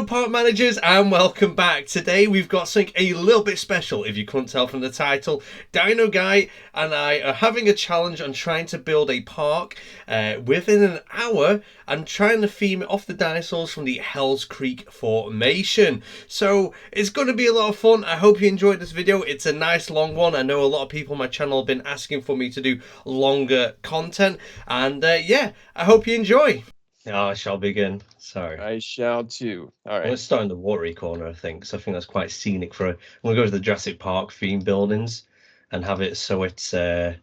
park managers, and welcome back. Today we've got something a little bit special, if you couldn't tell from the title. DinoGuy and I are having a challenge on trying to build a park within an hour and trying to theme it off the dinosaurs from the Hells Creek Formation. So it's going to be a lot of fun. I hope you enjoyed this video. It's a nice long one. I know a lot of people on my channel have been asking for me to do longer content, and yeah, I hope you enjoy. Oh, I shall begin. Sorry. I shall too. All I'm going right. to start in the watery corner, I think, because I think that's quite scenic for I'm going to go to the Jurassic Park theme buildings and have it so it's like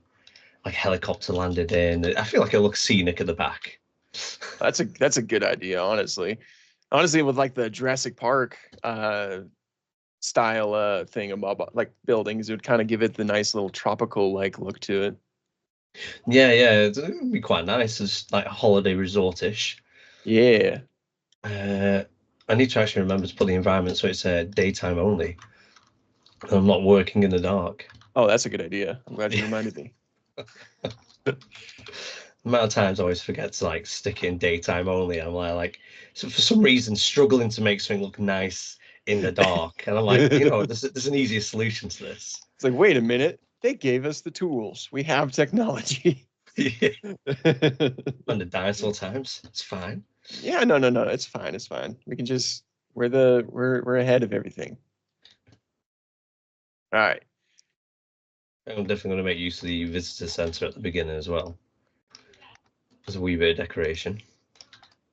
helicopter landed in. I feel like it looks scenic at the back. That's a good idea, honestly. Honestly, with like the Jurassic Park style thing about like buildings, it would kind of give it the nice little tropical like look to it. Yeah, it would be quite nice as like a holiday resort-ish. Yeah. I need to actually remember to put the environment so it's daytime only. And I'm not working in the dark. Oh, that's a good idea. I'm glad you reminded me. The amount of times I always forget to like stick it in daytime only. I'm like so for some reason struggling to make something look nice in the dark, and I'm like, there's an easier solution to this. It's like, wait a minute, they gave us the tools. We have technology. Yeah. When the dinosaur times, it's fine. Yeah, no, it's fine. It's fine. We can just we're ahead of everything. All right. I'm definitely going to make use of the visitor center at the beginning as well. There's a wee bit of decoration.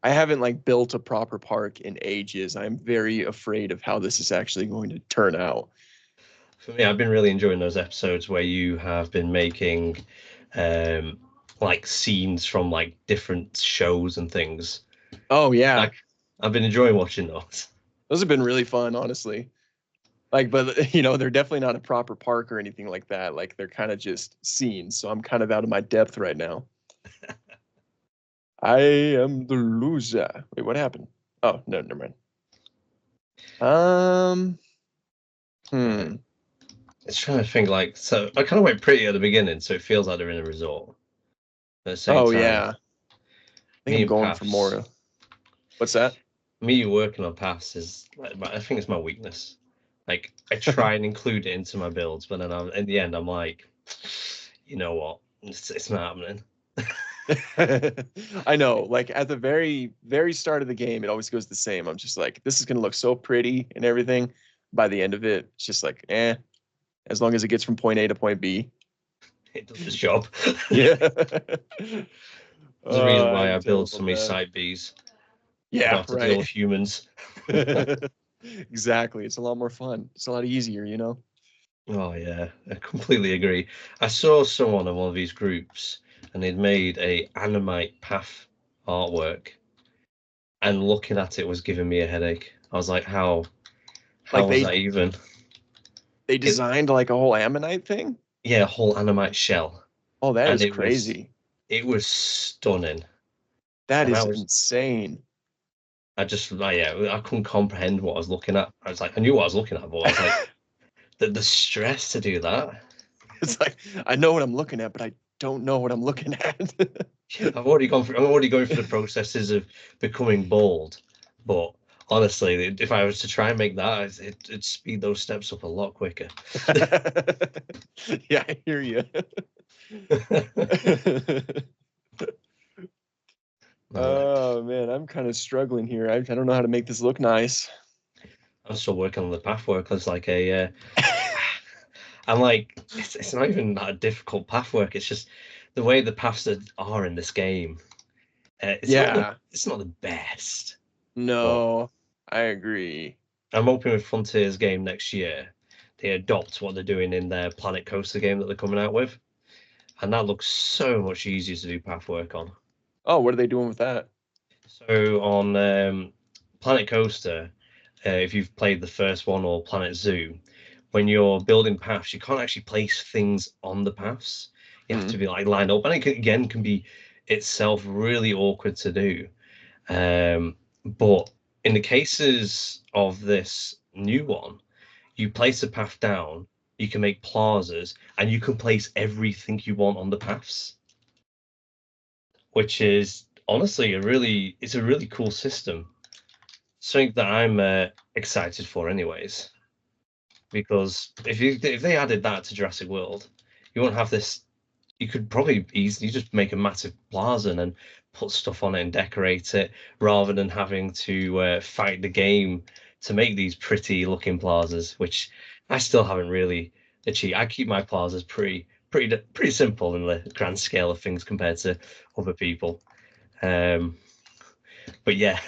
I haven't like built a proper park in ages. I'm very afraid of how this is actually going to turn out. For me, I've been really enjoying those episodes where you have been making like scenes from like different shows and things. Oh yeah. Like, I've been enjoying watching those. Those have been really fun, honestly. Like, but they're definitely not a proper park or anything like that. Like they're kind of just scenes. So I'm kind of out of my depth right now. I am the loser. Wait, what happened? Oh, no, never mind. It's trying to think like, so I kind of went pretty at the beginning, so it feels like they're in a resort. At the same time, yeah. I think I'm going for more. What's that? Me working on paths is like, I think it's my weakness. Like I try and include it into my builds, but then in the end I'm like, you know what? It's not happening. I know, like at the very, very start of the game, it always goes the same. I'm just like, this is gonna look so pretty and everything. By the end of it, it's just like, as long as it gets from point A to point B. It does its job. Yeah. There's a reason why I build so many side Bs. Yeah, I don't have to deal with humans. Exactly. It's a lot more fun. It's a lot easier, Oh yeah, I completely agree. I saw someone in one of these groups and they'd made a animate path artwork, and looking at it was giving me a headache. I was like, how was that even? They designed like a whole ammonite thing? Yeah, a whole animate shell. Oh, that is crazy. It was stunning. That is insane. I couldn't comprehend what I was looking at. I knew what I was looking at, but I was like, the stress to do that. It's like, I know what I'm looking at, but I don't know what I'm looking at. I'm already going through the processes of becoming bald, but honestly, if I was to try and make that, it'd speed those steps up a lot quicker. Yeah, I hear you. Oh man, I'm kind of struggling here. I don't know how to make this look nice. I'm still working on the pathwork. It's like I'm like, it's not even that a difficult pathwork. It's just the way the paths are in this game. It's not the best. No, I agree. I'm hoping with Frontiers game next year, they adopt what they're doing in their Planet Coaster game that they're coming out with, and that looks so much easier to do pathwork on. Oh, what are they doing with that? So on Planet Coaster, if you've played the first one, or Planet Zoo, when you're building paths, you can't actually place things on the paths. You have to be like lined up, and it can be itself really awkward to do. But in the cases of this new one, you place a path down, you can make plazas, and you can place everything you want on the paths, which is honestly it's a really cool system. something that I'm excited for, anyways. Because if they added that to Jurassic World, you won't have this. You could probably easily just make a massive plaza and then put stuff on it and decorate it, rather than having to fight the game to make these pretty looking plazas, which I still haven't really achieved. I keep my plazas pretty simple in the grand scale of things compared to other people. Um, but yeah.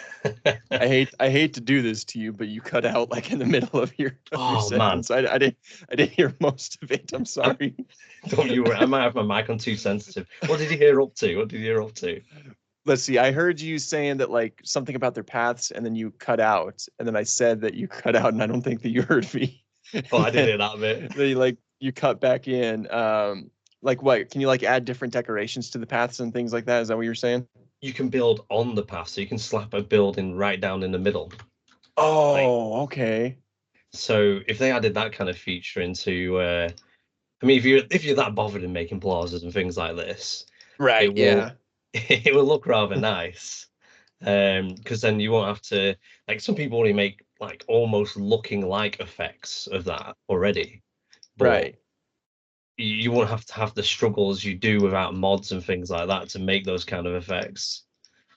I hate to do this to you, but you cut out like in the middle of your Oh man, sentence. I didn't hear most of it. I'm sorry. don't you worry. I might have my mic on too sensitive. What did you hear up to? What did you hear up to? Let's see. I heard you saying that like something about their paths, and then you cut out, and then I said that you cut out, and I don't think that you heard me. Oh, And I did then hear that bit. you cut back in. Like what? Can you like add different decorations to the paths and things like that? Is that what you're saying? You can build on the path, so you can slap a building right down in the middle. Like, Oh, okay. so if they added that kind of feature into, I mean, if you're that bothered in making plazas and things like this, Right. it will Yeah. it will look rather nice. Because then you won't have to, like, some people already make like almost looking like effects of that already, but Right. you won't have to have the struggles you do without mods and things like that to make those kind of effects.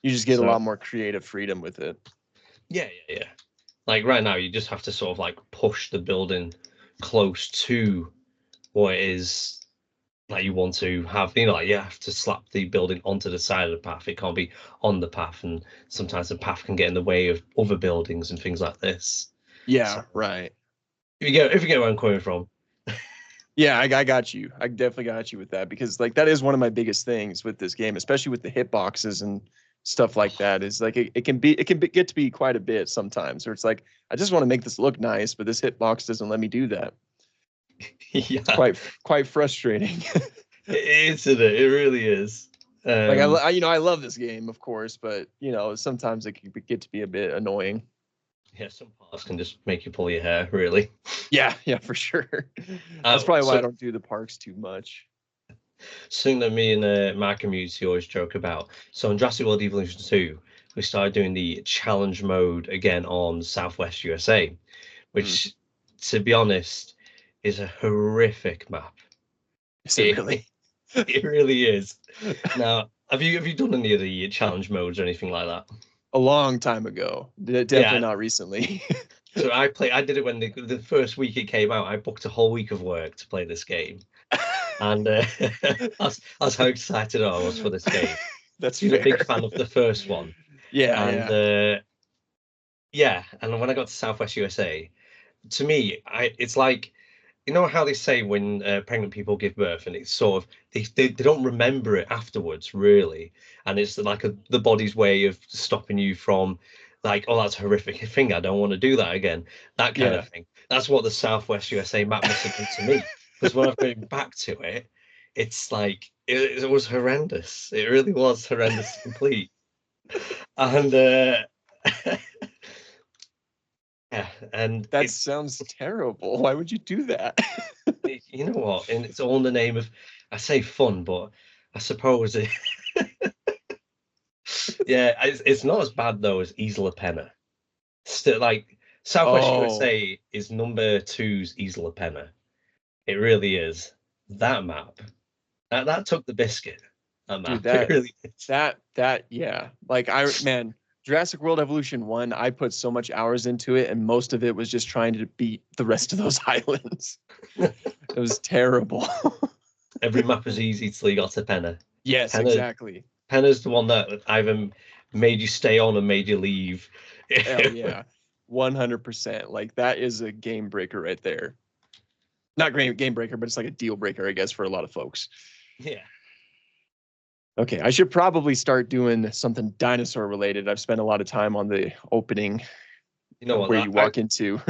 You just get a So lot more creative freedom with it. yeah. Like right now, you just have to sort of like push the building close to what it is like you want to have. Like you have to slap the building onto the side of the path. It can't be on the path, and sometimes the path can get in the way of other buildings and things like this. So Yeah. Right. if you get where I'm coming from. Yeah, I got you. I definitely got you with that because like that is one of my biggest things with this game, especially with the hitboxes and stuff like that. Is like get to be quite a bit sometimes. Where it's like I just want to make this look nice, but this hitbox doesn't let me do that. It's Yeah, quite frustrating. it is, isn't it? It really is. Like Um, I love this game, of course, but sometimes it can get to be a bit annoying. yeah, some parts can just make you pull your hair, really. Yeah, yeah, for sure. That's probably why I So don't do the parks too much. something that me and my community always joke about. So in Jurassic World Evolution 2, we started doing the challenge mode again on Southwest USA, Hmm. which, to be honest, is a horrific map. Is it It, really? it really is. Now, have you done any of the challenge modes or anything like that? A long time ago. Definitely Yeah. not recently. So I did it when the first week it came out. I booked a whole week of work to play this game, and that's how excited I was for this game. That's Been a big fair. fan of the first one, Yeah, and yeah. yeah, and when I got to Southwest USA, to me, it's like, how they say when pregnant people give birth, and it's sort of they don't remember it afterwards, really, and it's like the body's way of stopping you from, like, oh, that's a horrific thing, I don't want to do that again, that kind of Yeah. thing. That's what the Southwest USA map must have done to me, because when I've been back to it, it's like it was horrendous. It really was horrendous to complete, and yeah, and That sounds terrible. Why would you do that? you know what? And it's all in the name of, I say fun, but I suppose it, yeah, it's not as bad though as Isla Pena. Still, like, Southwest Oh, USA is number two's Isla Pena. It really is. That map, that took the biscuit. That dude, map, it really is. yeah. Like man, Jurassic World Evolution 1, I put so much hours into it, and most of it was just trying to beat the rest of those islands. It was terrible. Every map is easy till you got to Pena. Yes, Pena, exactly. Pena's the one that either made you stay on or made you leave. Hell yeah. 100%. Like that is a game breaker right there. Not great game breaker, but it's like a deal breaker, I guess, for a lot of folks. Yeah. Okay, I should probably start doing something dinosaur related. I've spent a lot of time on the opening You know where what? you walk into.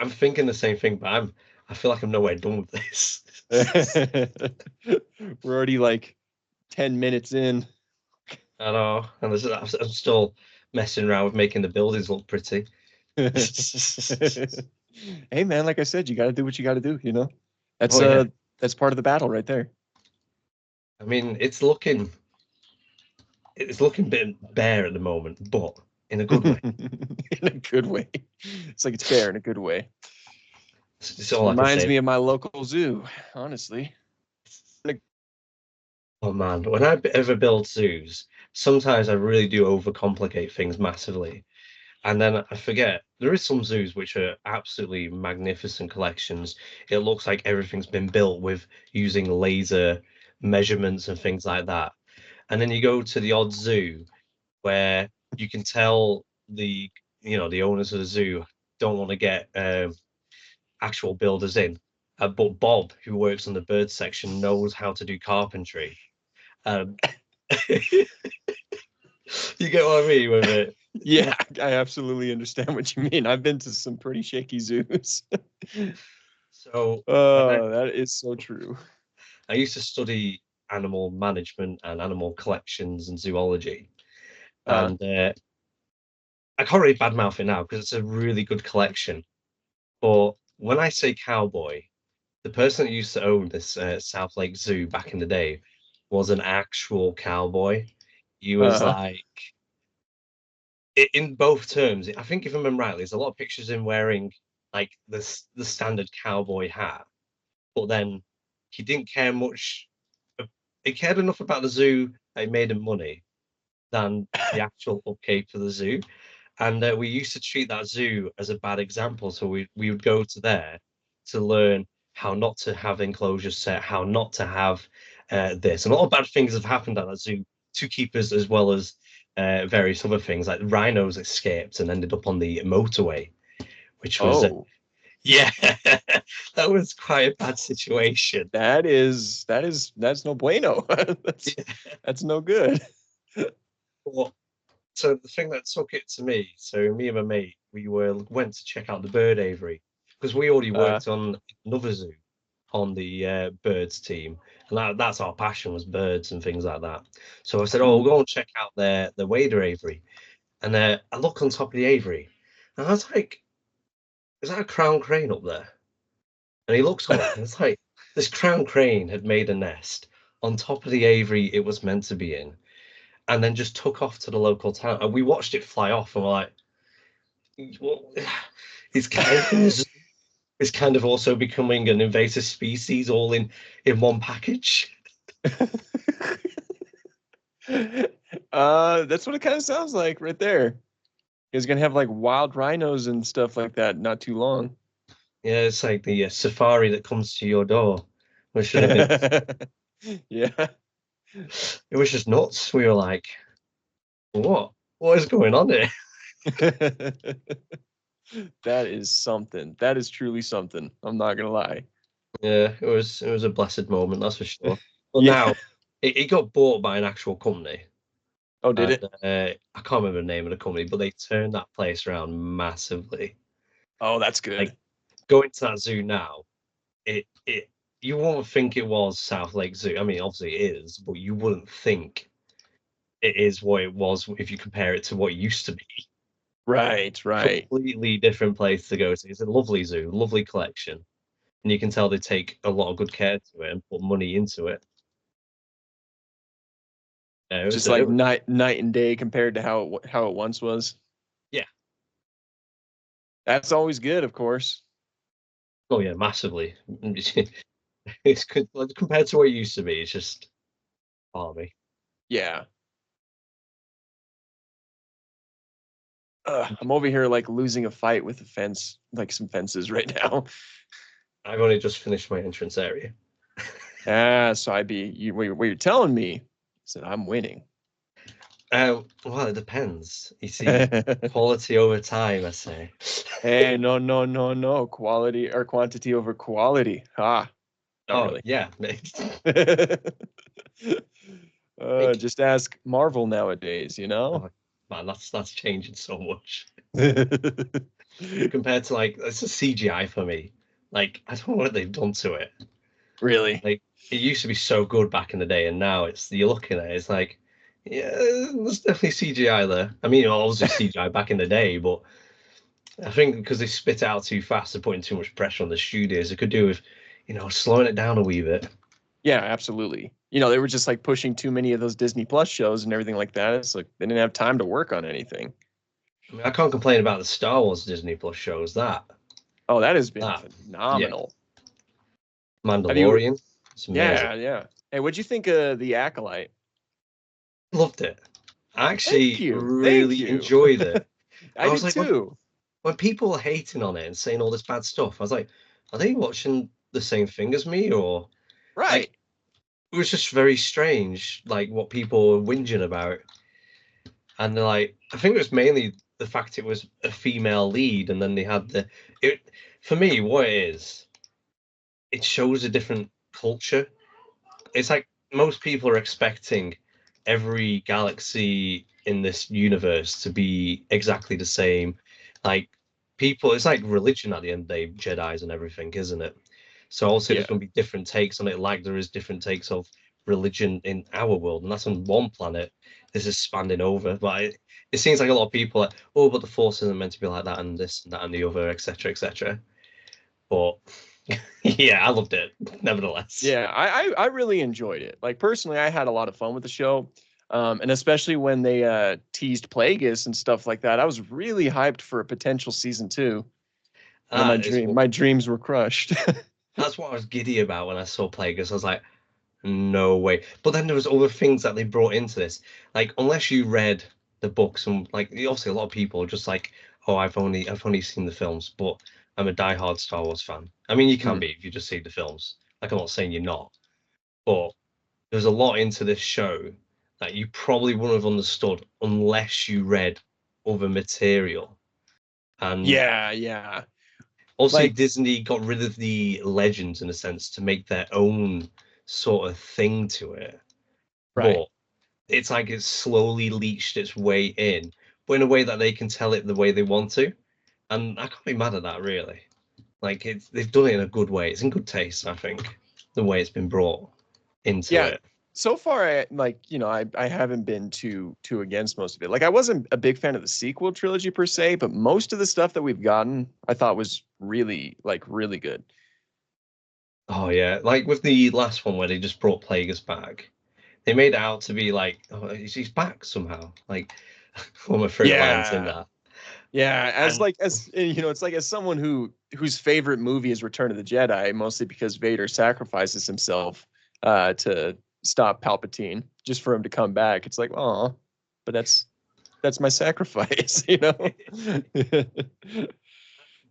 I'm thinking the same thing, but I feel like I'm nowhere done with this. We're already like 10 minutes in. I know, and I'm still messing around with making the buildings look pretty. Hey man, like I said, you got to do what you got to do, you know? That's Oh yeah, that's part of the battle right there. I mean it's looking a bit bare at the moment, but in a good way. In a good way. It's like it's fair in a good way. It's all I can Reminds say. me of my local zoo, honestly. Oh man, when I ever build zoos, sometimes I really do overcomplicate things massively. And then I forget there is some zoos which are absolutely magnificent collections. It looks like everything's been built with using laser measurements and things like that. And then you go to the odd zoo where you can tell the owners of the zoo don't want to get actual builders in. But Bob, who works on the bird section, knows how to do carpentry. Um, you get what I mean with it? Yeah, I absolutely understand what you mean. I've been to some pretty shaky zoos. So Oh, that is so true. I used to study animal management and animal collections and zoology, Uh, and I can't really badmouth it now because it's a really good collection. But when I say cowboy, the person that used to own this South Lake Zoo back in the day was an actual cowboy. He was uh, like, in both terms, I think if I remember rightly, there's a lot of pictures of him wearing like the standard cowboy hat, but then he didn't care much. He cared enough about the zoo that it made him money than the actual upkeep for the zoo. And we used to treat that zoo as a bad example. So we would go to there to learn how not to have enclosures set, how not to have this. And a lot of bad things have happened at that zoo to keepers as well as various other things. Like rhinos escaped and ended up on the motorway, which was, oh, yeah, that was quite a bad situation. that's no bueno. That's no good. But so the thing that took it to me, so me and my mate, went to check out the bird aviary because we already Uh, worked on another zoo on the birds team, and that's our passion was birds and things like that. So I said, "Oh, we'll go and check out the wader aviary," and I look on top of the aviary, and I was like, "Is that a crown crane up there?" And he looks up, and it's like this crown crane had made a nest on top of the aviary it was meant to be in, and then just took off to the local town. And we watched it fly off, and we're like, well, it's kind of it's kind of also becoming an invasive species all in one package. That's what it kind of sounds like right there. He's gonna have like wild rhinos and stuff like that not too long. Yeah, it's like the safari that comes to your door, which should have been. Yeah. It was just nuts. We were like, what is going on here? That is something. That is truly something. I'm not gonna lie. Yeah, it was a blessed moment, that's for sure. But Yeah. now it got bought by an actual company. Oh, did And it? I can't remember the name of the company, but they turned that place around massively. Oh, that's Like good. going to that zoo now, it you won't think it was South Lake Zoo. I mean, obviously it is, but you wouldn't think it is what it was if you compare it to what it used to be. Right, right. Completely different place to go to. It's a lovely zoo, lovely collection, and you can tell they take a lot of good care to it and put money into it. Yeah, Just like night and day compared to how it once was. yeah. That's always good, of course. Oh yeah, massively. It's good like, compared to what it used to be. It's just army. Yeah. I'm over here like losing a fight with a fence, like some fences right now. I've only just finished my entrance area. So what you're telling me is that I'm winning. Well, it depends. You see, quality over time, I say. Hey, no, no, no, no. Quality or quantity over quality. Ah, not Oh really. yeah, like Just ask Marvel nowadays, you know? oh, man, that's changing so much compared to like it's a CGI for me. Like I don't know what they've done to it. Really? Like it used to be so good back in the day, and now you're looking at it, it's like yeah, there's definitely CGI there. I mean, obviously CGI back in the day, but I think because they spit it out too fast, they're putting too much pressure on the studios. It could do with, slowing it down a wee bit. Yeah, absolutely. They were just like pushing too many of those Disney Plus shows and everything like that. It's like they didn't have time to work on anything. I mean, I can't complain about the Star Wars Disney Plus shows. Oh, that has been That, yeah, phenomenal. Have you? Mandalorian, it's amazing. Yeah, yeah. Hey, what'd you think of The Acolyte? Loved it. I Thank actually you. Thank really you. enjoyed it. I I was did like, too. when people were hating on it and saying all this bad stuff, I was like, are they watching the same thing as me, or like Right. it was just very strange, like what people were whinging about. And they're like, I think it was mainly the fact it was a female lead, and then they had it. For me, what it is, it shows a different culture. It's like most people are expecting every galaxy in this universe to be exactly the same. Like people, it's like religion at the end of the day, Jedi's and everything, isn't it? So also Yeah. there's going to be different takes on it, like there is different takes of religion in our world, and that's on one planet. This is spanning over, but it seems like a lot of people are, oh, but the Force isn't meant to be like that, and this and that and the other, etc., etc. But yeah, I loved it nevertheless. Yeah, I really enjoyed it. Like personally, I had a lot of fun with the show. And especially when they teased Plagueis and stuff like that. I was really hyped for a potential season 2. And then That is my dreams were crushed. that's what I was giddy about when I saw Plagueis. I was like, no way. But then there was other things that they brought into this. Like, unless you read the books, and like obviously a lot of people are just like, oh, I've only seen the films, but I'm a diehard Star Wars fan. I mean, you can Mm. be if you just see the films. Like, I'm not saying you're not, but there's a lot into this show that you probably wouldn't have understood unless you read other material. And Yeah, yeah. also, Like, Disney got rid of the legends in a sense to make their own sort of thing to it. right. But it's like it's slowly leached its way in, but in a way that they can tell it the way they want to. And I can't be mad at that, really. Like they've done it in a good way. It's in good taste, I think, the way it's been brought into Yeah. it. So far, I haven't been too against most of it. Like, I wasn't a big fan of the sequel trilogy per se, but most of the stuff that we've gotten, I thought was really good. Oh yeah, like with the last one where they just brought Plagueis back, they made it out to be like, oh, he's back somehow. Like one of my favorite lines in Yeah. that. Yeah, as And like as it's like as someone whose favorite movie is Return of the Jedi, mostly because Vader sacrifices himself to stop Palpatine just for him to come back. It's like, oh, but that's my sacrifice, you know?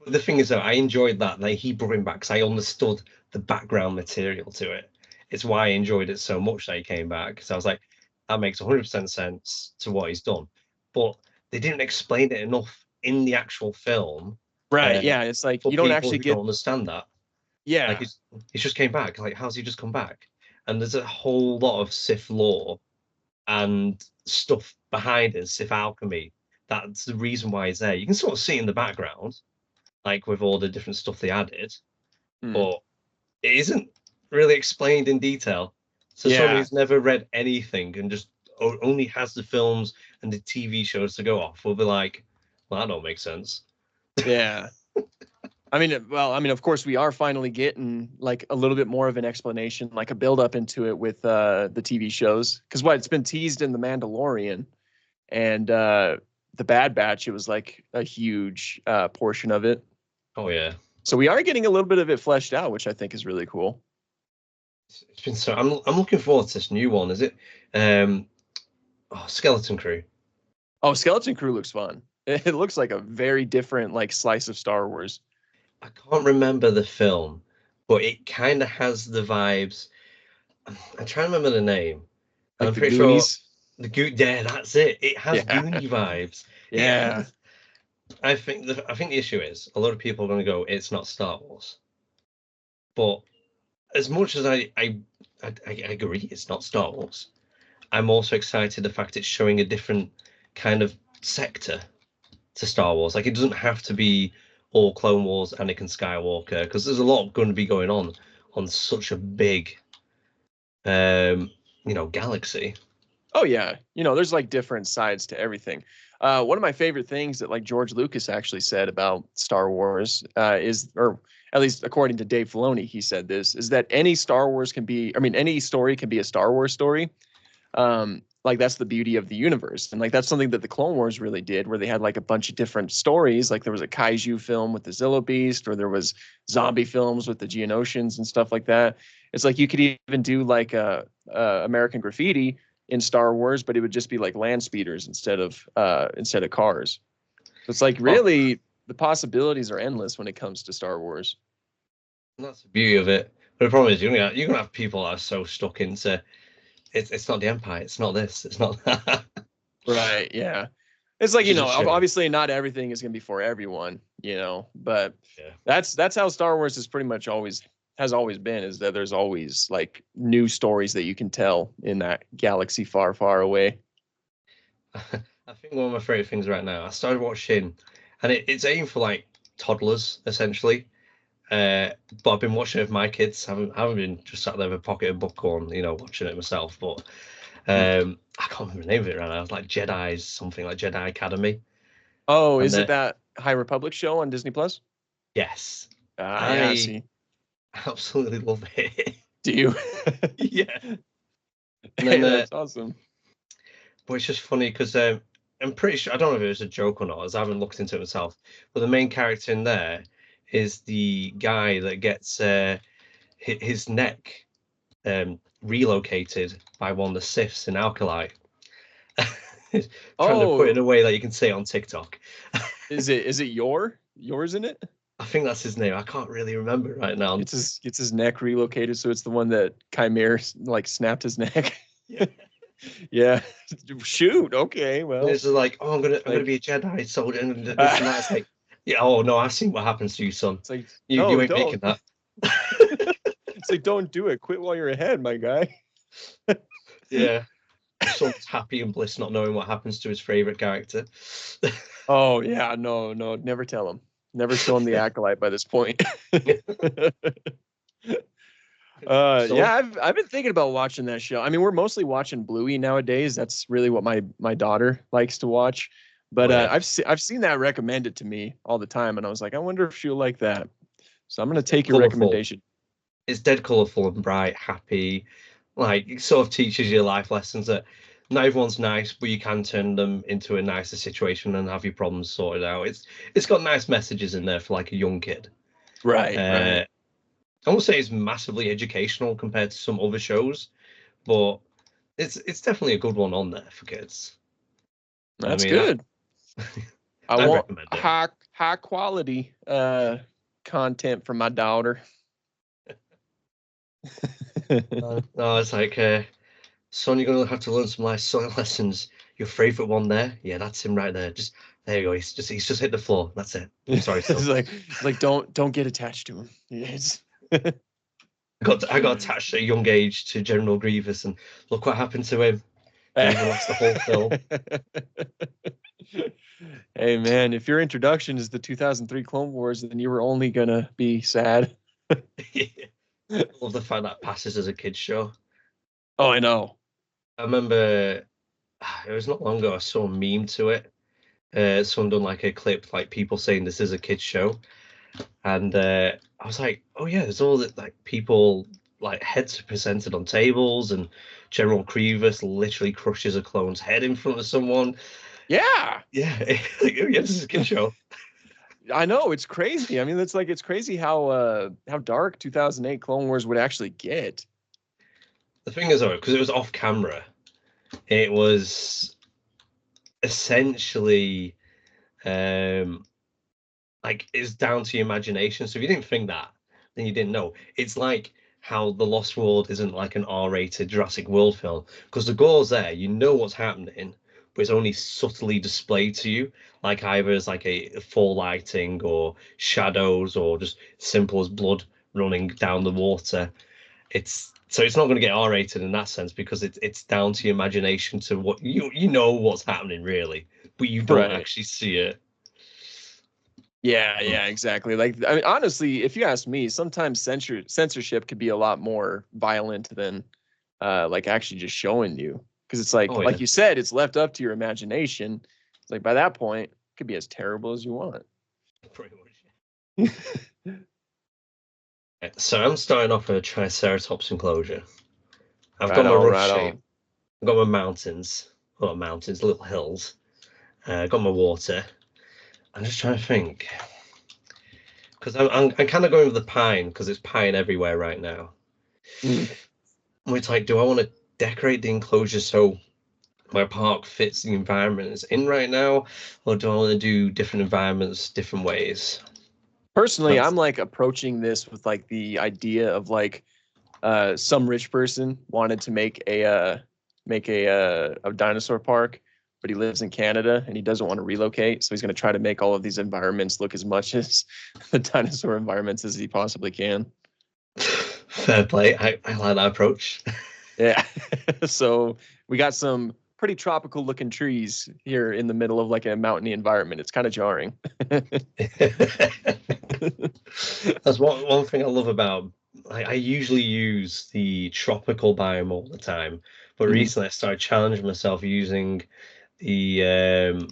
the thing is, though, I enjoyed that he brought him back because I understood the background material to it. It's why I enjoyed it so much that he came back. So I was like, that makes 100% sense to what he's done. But they didn't explain it enough in the actual film Right, uh, yeah, it's like for you don't people actually who don't get understand that. Like yeah. he's just came back. Like, how's he just come back? And there's a whole lot of Sith lore and stuff behind it, Sith alchemy. That's the reason why he's there. You can sort of see in the background, like with all the different stuff they added, Hmm. but it isn't really explained in detail. So someone Yeah. who's never read anything and just only has the films and the TV shows to go off will be like, well, that don't make sense. Yeah. I mean, of course, we are finally getting like a little bit more of an explanation, like a build up into it with the TV shows. Because it's been teased in The Mandalorian and the Bad Batch. It was like a huge portion of it. Oh yeah, So we are getting a little bit of it fleshed out, which I think is really cool. it's been so. I'm looking forward to this new one. Is it? Um, Skeleton Crew. Oh, Skeleton Crew looks fun. It looks like a very different like slice of Star Wars. I can't remember the film, but it kind of has the vibes. I'm trying to remember the name, and Like I'm the pretty sure Goonies. the Goon. Yeah, that's it. It has Yeah. Goonie vibes. It Yeah. has. I think the issue is a lot of people are going to go, it's not Star Wars. But as much as I agree it's not Star Wars, I'm also excited the fact it's showing a different kind of sector to Star Wars. Like it doesn't have to be all Clone Wars, Anakin Skywalker, because there's a lot going to be going on such a big galaxy. Oh yeah, there's like different sides to everything. One of my favorite things that like George Lucas actually said about Star Wars is, or at least according to Dave Filoni, he said this is that any Star Wars can be, I mean, any story can be a Star Wars story. like that's the beauty of the universe. And like that's something that the Clone Wars really did, where they had like a bunch of different stories. Like there was a kaiju film with the Zillo Beast, or there was zombie films with the Geonosians and stuff like that. It's like you could even do like American Graffiti in Star Wars, but it would just be like land speeders instead of cars. So it's like Well, really the possibilities are endless when it comes to Star Wars. that's the beauty of it. But the problem is you're gonna have people that are so stuck into it's not the Empire, it's not this, it's not that. Right. Yeah. It's like, Which is a shame. obviously not everything is going to be for everyone, but Yeah. that's how Star Wars is pretty much has always been, is that there's always like new stories that you can tell in that galaxy far, far away. I think one of my favorite things right now, I started watching, and it's aimed for like toddlers essentially. But I've been watching it with my kids. I haven't been just sat there with a pocket of popcorn, watching it myself. But I can't remember the name of it right now. It's like Jedi's something like Jedi Academy. Oh, And is it that High Republic show on Disney Plus? yes, Ah, yeah, I see. absolutely love it. Do you? Yeah. And Hey, then, that's awesome. but it's just funny because I'm pretty sure I don't know if it was a joke or not, as I haven't looked into it myself. But the main character in there is the guy that gets his neck relocated by one of the Siths in Alkali. Trying to put it in Oh, a way that you can say on TikTok. is it yours in it? I think that's his name. I can't really remember right now. It's his neck relocated, so it's the one that Chimera like snapped his neck. Yeah. Yeah. Shoot. Okay. And Well, it's like, oh, I'm gonna like, be a Jedi soldier and this and that. It's like, yeah, oh no, I've seen what happens to you, son. it's like, You no, ain't making don't. that. It's like, don't do it. Quit while you're ahead, my guy. Yeah. Son's happy and bliss not knowing what happens to his favorite character. Oh yeah, no, no, never tell him. Never show him the acolyte by this point. So Yeah, I've been thinking about watching that show. I mean, we're mostly watching Bluey nowadays. That's really what my daughter likes to watch. But oh yeah, I've seen that recommended to me all the time, and I was like, I wonder if she'll like that. So I'm gonna take your colourful. recommendation. It's dead colourful and bright, happy. Like it sort of teaches you life lessons that not everyone's nice, but you can turn them into a nicer situation and have your problems sorted out. It's got nice messages in there for like a young kid. Right, right. Uh, I won't say it's massively educational compared to some other shows, but it's definitely a good one on there for kids. I That's mean, I good. I I want recommend it. high quality content for my daughter. No, it's like, son, you're gonna have to learn some life soil lessons. Your favorite one there, yeah, that's him right there. Just there you go. He's just hit the floor. That's it. I'm sorry, son. It's like don't get attached to him. It's I got attached at a young age to General Grievous, and look what happened to him. Didn't even last the whole film. Hey man, if your introduction is the 2003 Clone Wars, then you were only gonna be sad. I love the fact that passes as a kids show. Oh, I know. I remember it was not long ago. I saw a meme to it. Someone done like a clip, like people saying this is a kids show, and I was like, oh yeah, there's all that like people like heads are presented on tables, and General Grievous literally crushes a clone's head in front of someone. Yeah, Yeah, like, oh, yeah, this is a kid show. I know. It's crazy. I mean, it's crazy how dark 2008 Clone Wars would actually get. The thing is, though, because it was off camera, it was essentially um like it's down to your imagination. So if you didn't think that, then you didn't know. It's like how The Lost World isn't like an R-rated Jurassic World film because the gore's there, you know what's happening, but it's only subtly displayed to you, like either as like a full lighting or shadows or just simple as blood running down the water. It's not going to get R-rated in that sense because it's down to your imagination to what you know what's happening really, but you don't Right. actually see it. Yeah, yeah, exactly. Like, I mean, honestly, if you ask me, sometimes censorship could be a lot more violent than like actually just showing you. Because it's Oh like yeah, you said, it's left up to your imagination. It's like by that point, it could be as terrible as you want. pretty much. So I'm starting off with a Triceratops enclosure. I've got Right my on, rough right shape. on. I've got my mountains, well, not mountains, little hills. Got my water. I'm just trying to think because I'm kind of going with the pine because it's pine everywhere right now. Mm. It's like, do I want to decorate the enclosure so my park fits the environment it's in right now, or do I want to do different environments different ways? Personally, That's I'm like approaching this with like the idea of like some rich person wanted to make a dinosaur park, but he lives in Canada and he doesn't want to relocate, so he's going to try to make all of these environments look as much as the dinosaur environments as he possibly can. fair play. I like that approach. Yeah. So we got some pretty tropical looking trees here in the middle of like a mountainy environment. It's kind of jarring. That's one thing I love about. I usually use the tropical biome all the time, but Mhm. recently I started challenging myself using the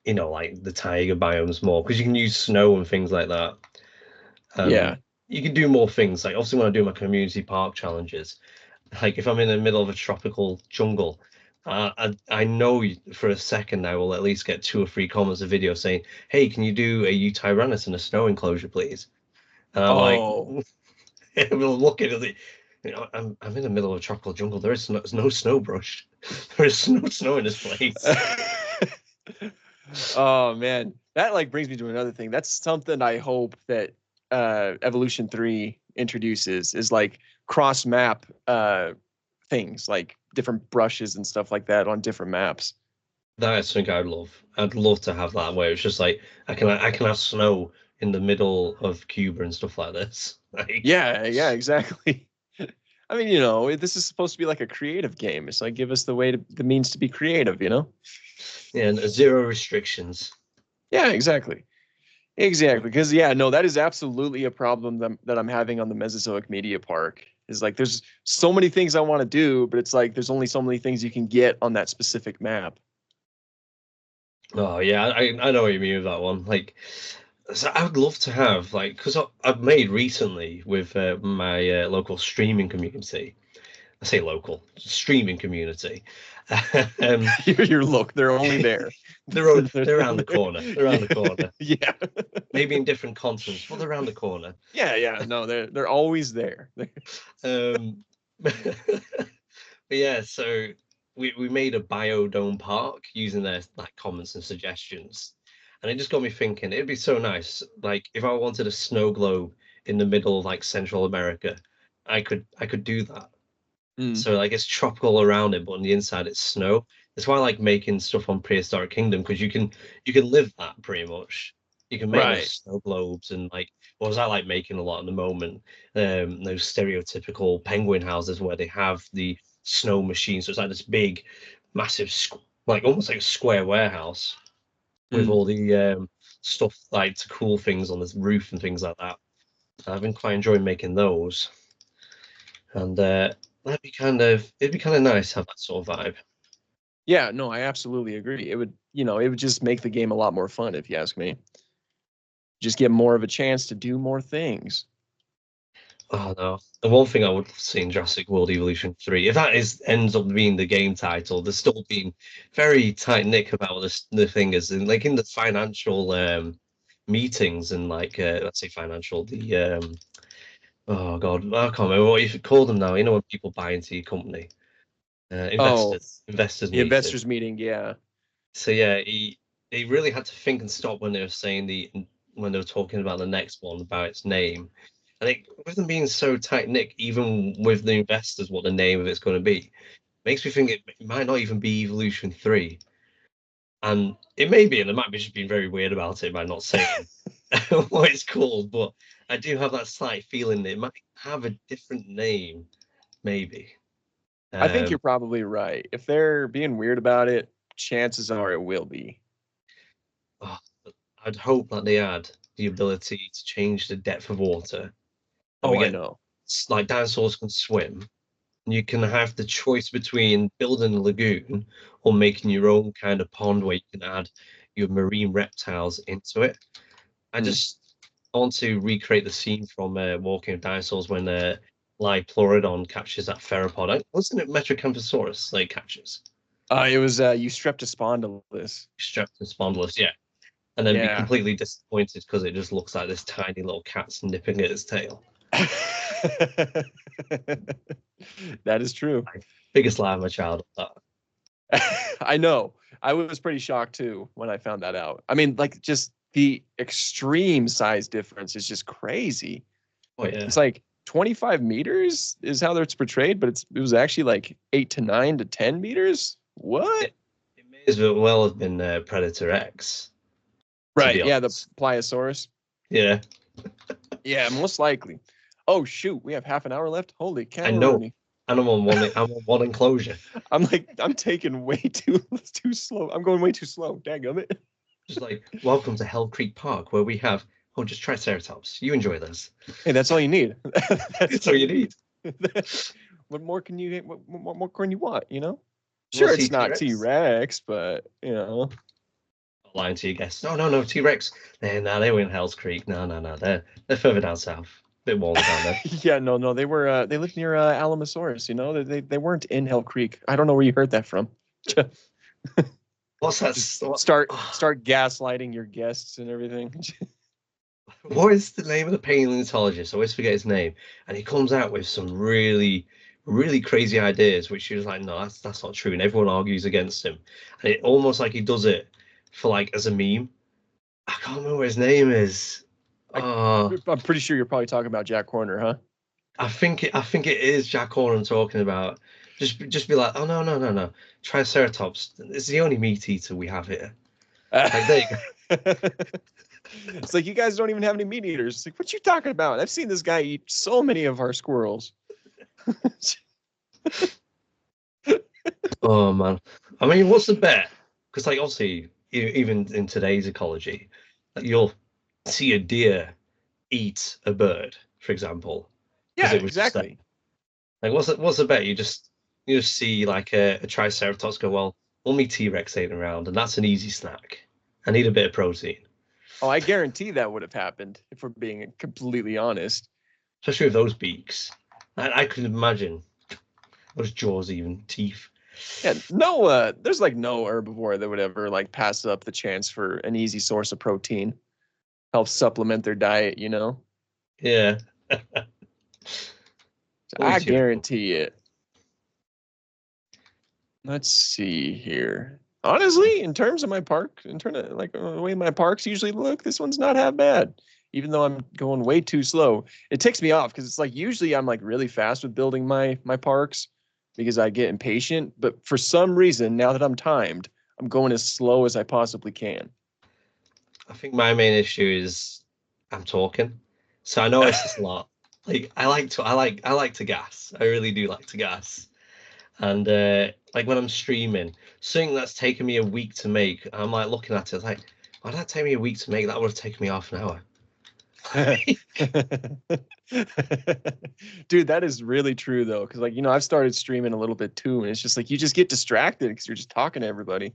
like the taiga biomes more because you can use snow and things like that. Yeah. You can do more things. Like obviously when I do my community park challenges, like if I'm in the middle of a tropical jungle, I know for a second I will at least get 2 or 3 comments of video saying, "Hey, can you do a Utyrannus in a snow enclosure, please?" And I'm like, Oh. we'll look at it. I'm in the middle of a tropical jungle. There's no snow brush. There is no snow in this place. Oh man, that like brings me to another thing. That's something I hope that Evolution 3 introduces is like cross map things, like different brushes and stuff like that on different maps. That is something I'd love. I'd love to have that where it's just like I can have snow in the middle of Cuba and stuff like this. Like Yeah, yeah, exactly. I mean, this is supposed to be like a creative game. It's like give us the means to be creative, you know? yeah, and zero restrictions. Yeah, exactly. Exactly. Because yeah, no, that is absolutely a problem that I'm having on the Mesozoic Media Park. Is like there's so many things I want to do, but it's like there's only so many things you can get on that specific map. Oh yeah, I know what you mean with that one. Like, so I would love to have like because I've made recently with my local streaming community. I say local streaming community. um, Look, they're only there. they're around the corner. They're around the corner. Yeah. Maybe in different continents, but they're around the corner. Yeah, yeah. No, they're always there. Um, but yeah, so we made a biodome park using their like comments and suggestions, and it just got me thinking it'd be so nice. Like if I wanted a snow globe in the middle of like Central America, I could do that. Mm, So like it's tropical around it, but on the inside it's snow. That's why I like making stuff on Prehistoric Kingdom because you can live that pretty much. You can make those right. snow globes and like what was I like making a lot at the moment? Those stereotypical penguin houses where they have the snow machine. So it's like this big, massive, like almost like a square warehouse with Mm. all the stuff like to cool things on the roof and things like that. I've been quite enjoying making those, and it'd be kind of nice to have that sort of vibe. Yeah, no, I absolutely agree. It would just make the game a lot more fun if you ask me. Just get more of a chance to do more things. Oh no. The one thing I would see in Jurassic World Evolution 3, if that is ends up being the game title, there's still being very tight nick about this the thing is in like in the financial meetings and like let's say financial the oh god, I can't remember what you should call them now. You know when people buy into your company. Oh, Investors the meeting. investors meeting, yeah. So yeah, he really had to think and stop when they were saying when they were talking about the next one about its name. I think with them being so tight knit, even with the investors, what the name of it's going to be, makes me think it might not even be Evolution 3. And it may be, and they might be just being very weird about it by not saying what it's called, but I do have that slight feeling that it might have a different name, maybe. I think Um, you're probably right. If they're being weird about it, chances are it will be. oh, I'd hope that they add the ability to change the depth of water. And we Oh, I get know. like dinosaurs can swim. And you can have the choice between building a lagoon or making your own kind of pond where you can add your marine reptiles into it. I Mm. just want to recreate the scene from Walking with Dinosaurs when Liplorodon catches that theropod. Wasn't it Metrocanthosaurus that it catches? It was Eustreptospondylus. Streptospondylus, yeah. And then be Yeah. completely disappointed because it just looks like this tiny little cat's nipping at its tail. That is true. Biggest lie of my childhood. I know. I was pretty shocked too when I found that out. I mean, like just the extreme size difference is just crazy. Oh yeah. It's like 25 meters is how it's portrayed, but it was actually like 8 to 9 to 10 meters. What? It may as well have been Predator X. Right. Yeah, the Pliosaurus. Yeah. Yeah, most likely. Oh shoot, we have half an hour left. Holy cow! I know. And I'm on one enclosure. I'm taking way too slow. I'm going way too slow. Dagummit. Just like, welcome to Hell Creek Park, where we have just Triceratops. You enjoy this. Hey, that's all you need. That's all you need. What more can you? What more can you want? You know. Sure, it's not T-Rex, but you know. Lying to your guests. No, T-Rex. They were in Hell's Creek. No. They're further down south. A bit warmer down there. Yeah, no. They were. They lived near Alamosaurus. You know, they weren't in Hell Creek. I don't know where you heard that from. What's that? Start gaslighting your guests and everything. What is the name of the paleontologist? I always forget his name. And he comes out with some really, really crazy ideas, which you're like, no, that's not true. And everyone argues against him. And it almost like he does it for like as a meme. I can't remember what his name is. I'm pretty sure you're probably talking about Jack Horner, huh? I think it is Jack Horner I'm talking about. Just be like, oh no. Triceratops. It's the only meat eater we have here. Like, there you go. It's like, you guys don't even have any meat eaters. It's like, what you talking about? I've seen this guy eat so many of our squirrels. Oh man, I mean, what's the bet? Because like obviously, even in today's ecology, like, you'll see a deer eat a bird, for example. Yeah, exactly. Like, what's the bet? You just see like a Triceratops go, well, only T-Rex ain't around, and that's an easy snack. I need a bit of protein. Oh, I guarantee that would have happened if we're being completely honest. Especially with those beaks. I couldn't imagine those jaws, even teeth. Yeah, there's like no herbivore that would ever like pass up the chance for an easy source of protein. Help supplement their diet, you know? Yeah. I guarantee it. Let's see here. Honestly, in terms of my park, like the way my parks usually look, this one's not half bad. Even though I'm going way too slow, it ticks me off because it's like usually I'm like really fast with building my parks because I get impatient. But for some reason, now that I'm timed, I'm going as slow as I possibly can. I think my main issue is I'm talking, so I notice this a lot. Like I like to gas. I really do like to gas. And like when I'm streaming, something that's taken me a week to make, I'm like looking at it like, why did that take me a week to make? That would have taken me half an hour. Dude, that is really true though, because like, you know, I've started streaming a little bit too, and it's just like you just get distracted because you're just talking to everybody.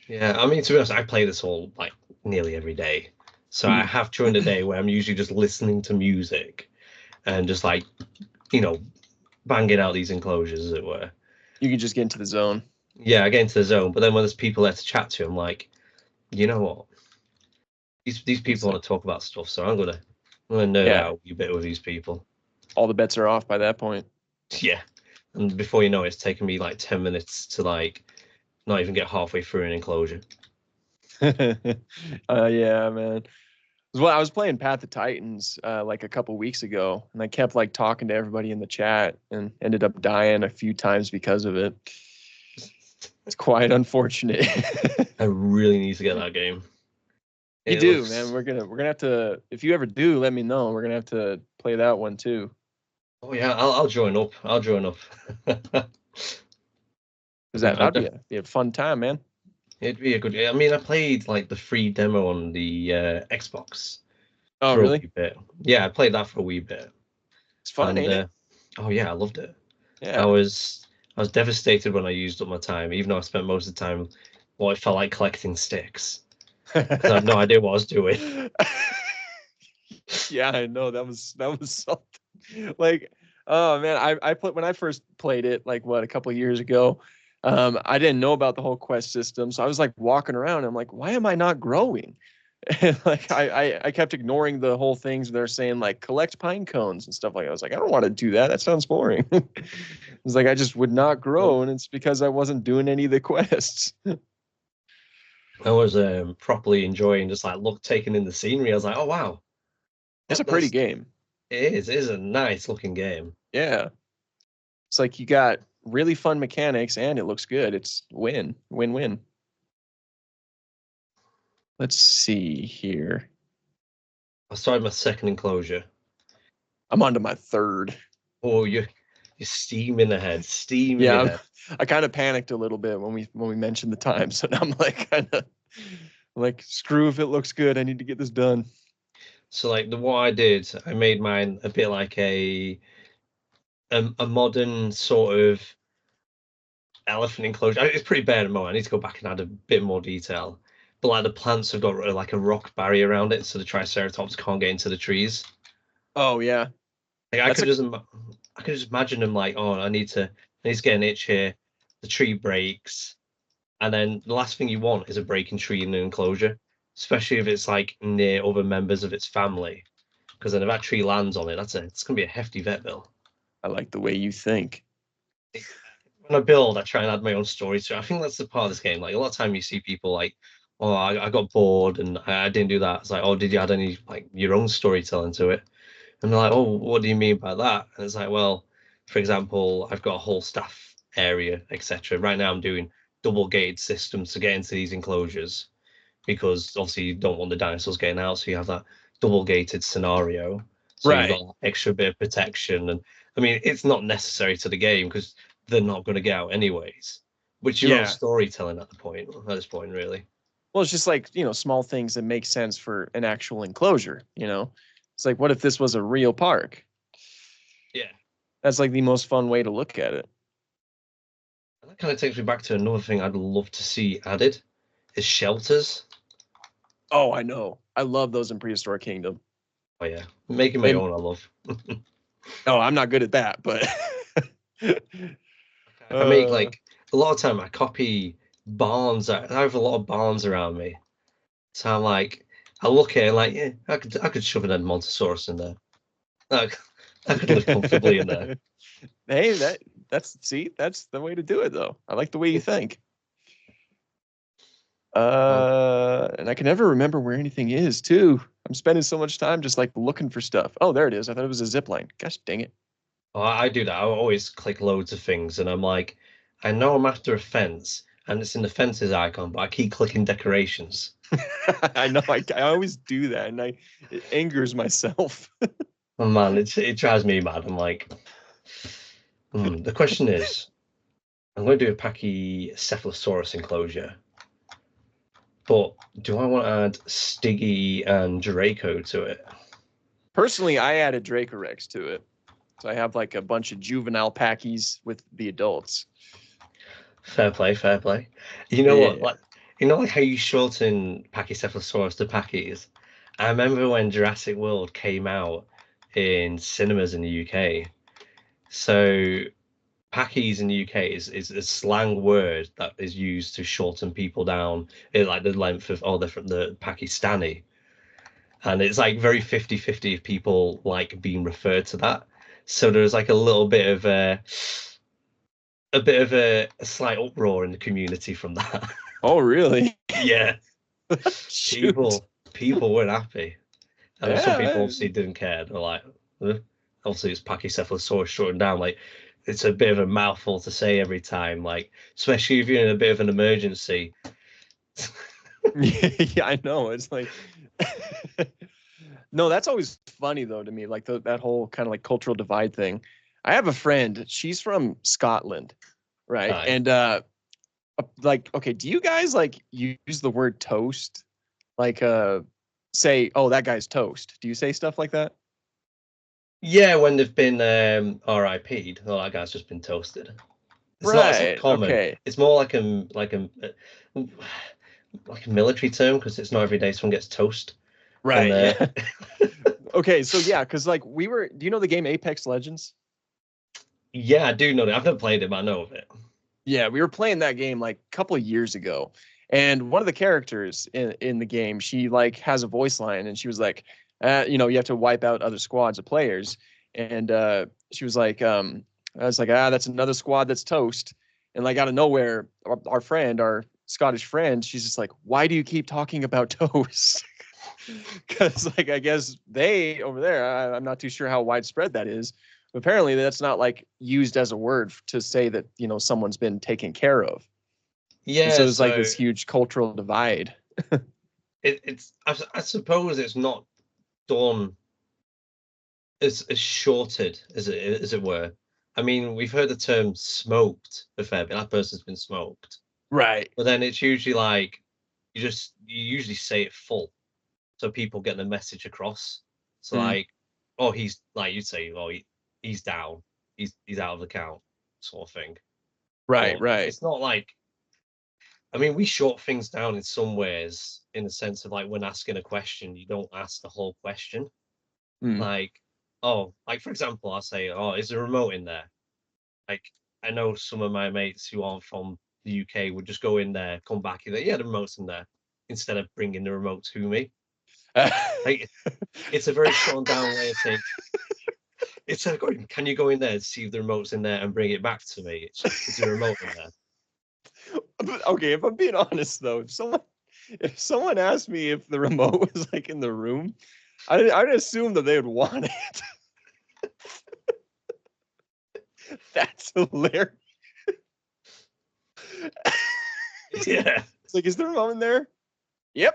Yeah, I mean, to be honest, I play this all like nearly every day, so I have during the day where I'm usually just listening to music and just like, you know, banging out these enclosures, as it were. You can just get into the zone. Yeah, I get into the zone, but then when there's people there to chat to, I'm like, you know what? These people want to talk about stuff, so I'm gonna nerd out a bit with these people. All the bets are off by that point. Yeah, and before you know it, it's taken me like 10 minutes to like not even get halfway through an enclosure. Yeah, man. Well, I was playing Path of Titans like a couple weeks ago, and I kept like talking to everybody in the chat, and ended up dying a few times because of it. It's quite unfortunate. I really need to get that game. You do, man. We're gonna have to. If you ever do, let me know. We're gonna have to play that one too. Oh yeah, I'll join up. That'd be a fun time, man. It'd be a good. I mean, I played like the free demo on the Xbox. Oh, really? A wee bit. Yeah, I played that for a wee bit. It's fun, ain't it? Oh yeah, I loved it. Yeah. I was devastated when I used up my time, even though I spent most of the time what it felt like collecting sticks. I had no idea what I was doing. Yeah, I know that was something. Like, Oh man, I played when I first played it, like what, a couple of years ago. I didn't know about the whole quest system, so I was like walking around. And I'm like, why am I not growing? And like I kept ignoring the whole things they're saying, like collect pine cones and stuff like that. I was like, I don't want to do that. That sounds boring. It's like I just would not grow, and it's because I wasn't doing any of the quests. I was properly enjoying just like taking in the scenery. I was like, oh wow, It's a pretty that's game. it is a nice looking game. Yeah. It's like you got really fun mechanics and it looks good. It's win-win. Let's see here. I started my second enclosure. I'm on to my third. Oh, you're steaming ahead, steaming Yeah, ahead. I kind of panicked a little bit when we mentioned the time, so now I'm like kind of like screw if it looks good. I need to get this done. So like what I did, I made mine a bit like a modern sort of elephant enclosure. It's pretty bare at the moment. I need to go back and add a bit more detail. But like the plants have got like a rock barrier around it, so the Triceratops can't get into the trees. Oh yeah, Like that's a I could just imagine them like, oh, I need to get an itch here. The tree breaks, and then the last thing you want is a breaking tree in an enclosure, especially if it's like near other members of its family. Because then if that tree lands on it, it's gonna be a hefty vet bill. I like the way you think. When I build, I try and add my own story to it. I think that's the part of this game. Like a lot of time you see people like, oh, I got bored and I didn't do that. It's like, oh, did you add any like your own storytelling to it? And they're like, oh, what do you mean by that? And it's like, well, for example, I've got a whole staff area, etc. Right now, I'm doing double gated systems to get into these enclosures because obviously you don't want the dinosaurs getting out, so you have that double gated scenario. So you've Right. got extra bit of protection, and I mean, it's not necessary to the game because they're not going to get out anyways. Which your own Yeah. storytelling at this point, really. Well, it's just like, small things that make sense for an actual enclosure. It's like, what if this was a real park? Yeah. That's like the most fun way to look at it. And that kind of takes me back to another thing I'd love to see added is shelters. Oh, I know. I love those in Prehistoric Kingdom. Oh yeah, making my They, own I love. oh, I'm not good at that, but I make uh, like a lot of time I copy barns. I have a lot of barns around me, so I'm like I look at it like yeah, I could shove an Edmontosaurus in there. Like I could live comfortably in there. hey, that's the way to do it though. I like the way you think. Um, And I can never remember where anything is too. I'm spending so much time just like looking for stuff. Oh, there it is. I thought it was a zip line. Gosh dang it. I do that. I always click loads of things, and I'm like, I know I'm after a fence, and it's in the fences icon, but I keep clicking decorations. I know I always do that and it angers myself. Oh man, it drives me mad. I'm like, the question is, I'm going to do a Pachycephalosaurus enclosure, but do I want to add Stiggy and Draco to it? Personally, I added Dracorex to it. So I have like a bunch of juvenile packies with the adults. Fair play, fair play. You know what? Yeah. Like how you shorten Pachycephalosaurus to Pachy's. I remember when Jurassic World came out in cinemas in the UK. So Packies in the UK is a slang word that is used to shorten people down in like the length of the Pakistani. And it's like very 50-50 if people like being referred to that. So there's like a slight uproar in the community from that. Oh, really? Yeah. Shoot. People weren't happy. And some people Yeah. obviously didn't care. They're like, obviously it's Pachycephalosaurus shortened down. Like it's a bit of a mouthful to say every time. Like especially if you're in a bit of an emergency. Yeah, I know. It's like no, that's always funny though to me, like that whole kind of like cultural divide thing. I have a friend, she's from Scotland, right? Aye. And like, okay, do you guys like use the word toast? Like say, oh, that guy's toast. Do you say stuff like that? Yeah, when they've been RIP'd, oh that guy's just been toasted. It's not Right. common. Okay. It's more like a military term because it's not every day someone gets toast. And Right. Yeah. Okay, so yeah, because like do you know the game Apex Legends? Yeah, I do know that. I've never played it, but I know of it. Yeah, we were playing that game like a couple of years ago, and one of the characters in the game, she like has a voice line, and she was like, you have to wipe out other squads of players, and she was like, I was like, that's another squad that's toast, and like out of nowhere, our friend, our Scottish friend, she's just like, why do you keep talking about toast? Because like I guess they over there, I'm not too sure how widespread that is. But apparently, that's not like used as a word to say that someone's been taken care of. And so Yeah, there's like so this huge cultural divide. it's I suppose it's not done as shorted as it were. I mean, we've heard the term smoked a fair bit. That person's been smoked. Right. But then it's usually like you usually say it full so people get the message across. So Mm. like, oh, he's like you'd say, oh, he's down, he's out of the count, sort of thing. Right. But Right. it's not like, I mean, we short things down in some ways, in the sense of like when asking a question, you don't ask the whole question. Mm. Like, oh, like for example, I'll say, oh, is there a remote in there? Like, I know some of my mates who aren't from the UK would just go in there, come back, and yeah, the remote's in there, instead of bringing the remote to me. Like, it's a very short down way of saying, it's like, can you go in there and see if the remote's in there and bring it back to me? Is the remote in there? Okay, if I'm being honest though, if someone asked me if the remote was like in the room, I'd assume that they would want it. That's hilarious. Yeah. It's like, is the remote in there? Yep.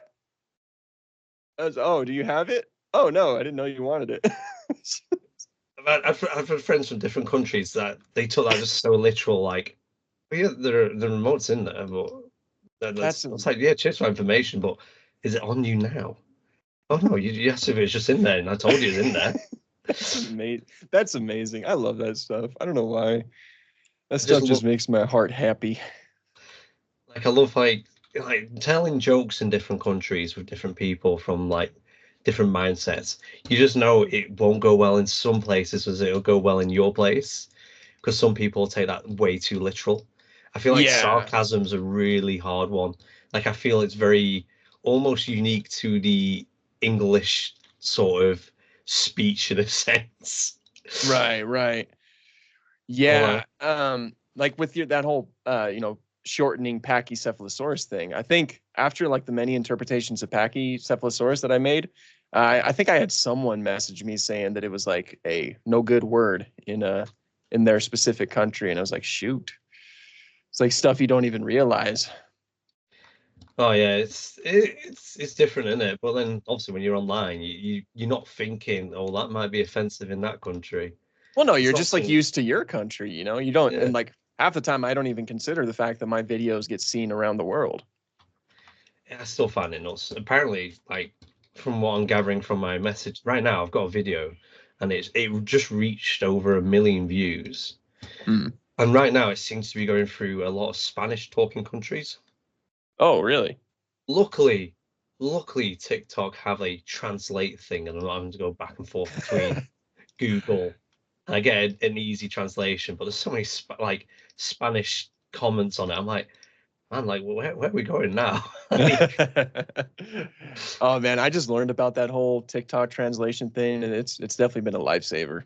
Oh, do you have it? Oh no, I didn't know you wanted it. I've had friends from different countries that they took that just so literal, like, oh, yeah, the remote's in there, but That's it's like, yeah, cheers for information, but is it on you now? Oh no, you asked if it's just in there, and I told you it's in there. that's amazing. That's amazing. I love that stuff. I don't know why. That I just stuff love, just makes my heart happy. like, I love like telling jokes in different countries with different people from like different mindsets. You just know it won't go well in some places, as it'll go well in your place, because some people take that way too literal. I feel like Yeah. sarcasm's a really hard one. Like I feel it's very almost unique to the English sort of speech in a sense. Right, right. Well, Yeah. Like with that whole shortening Pachycephalosaurus thing. I think after like the many interpretations of Pachycephalosaurus that I made, I think I had someone message me saying that it was like a no good word in their specific country, and I was like, shoot, it's like stuff you don't even realize. oh yeah, it's different, isn't it? But then obviously when you're online, you're not thinking, oh, that might be offensive in that country. Well, no, It's you're not just like something. used to your country, you don't, Yeah, and like half the time I don't even consider the fact that my videos get seen around the world. yeah, I still find it nuts. Apparently, like from what I'm gathering from my message right now, I've got a video, and it just reached over 1 million views. Mm. And right now, it seems to be going through a lot of Spanish talking countries. Oh, really? Luckily, luckily, TikTok have a translate thing, and I'm not having to go back and forth between Google. And I get an easy translation, but there's so many like Spanish comments on it. I'm like, man, like, where are we going now? Like, Oh man, I just learned about that whole TikTok translation thing, and it's definitely been a lifesaver.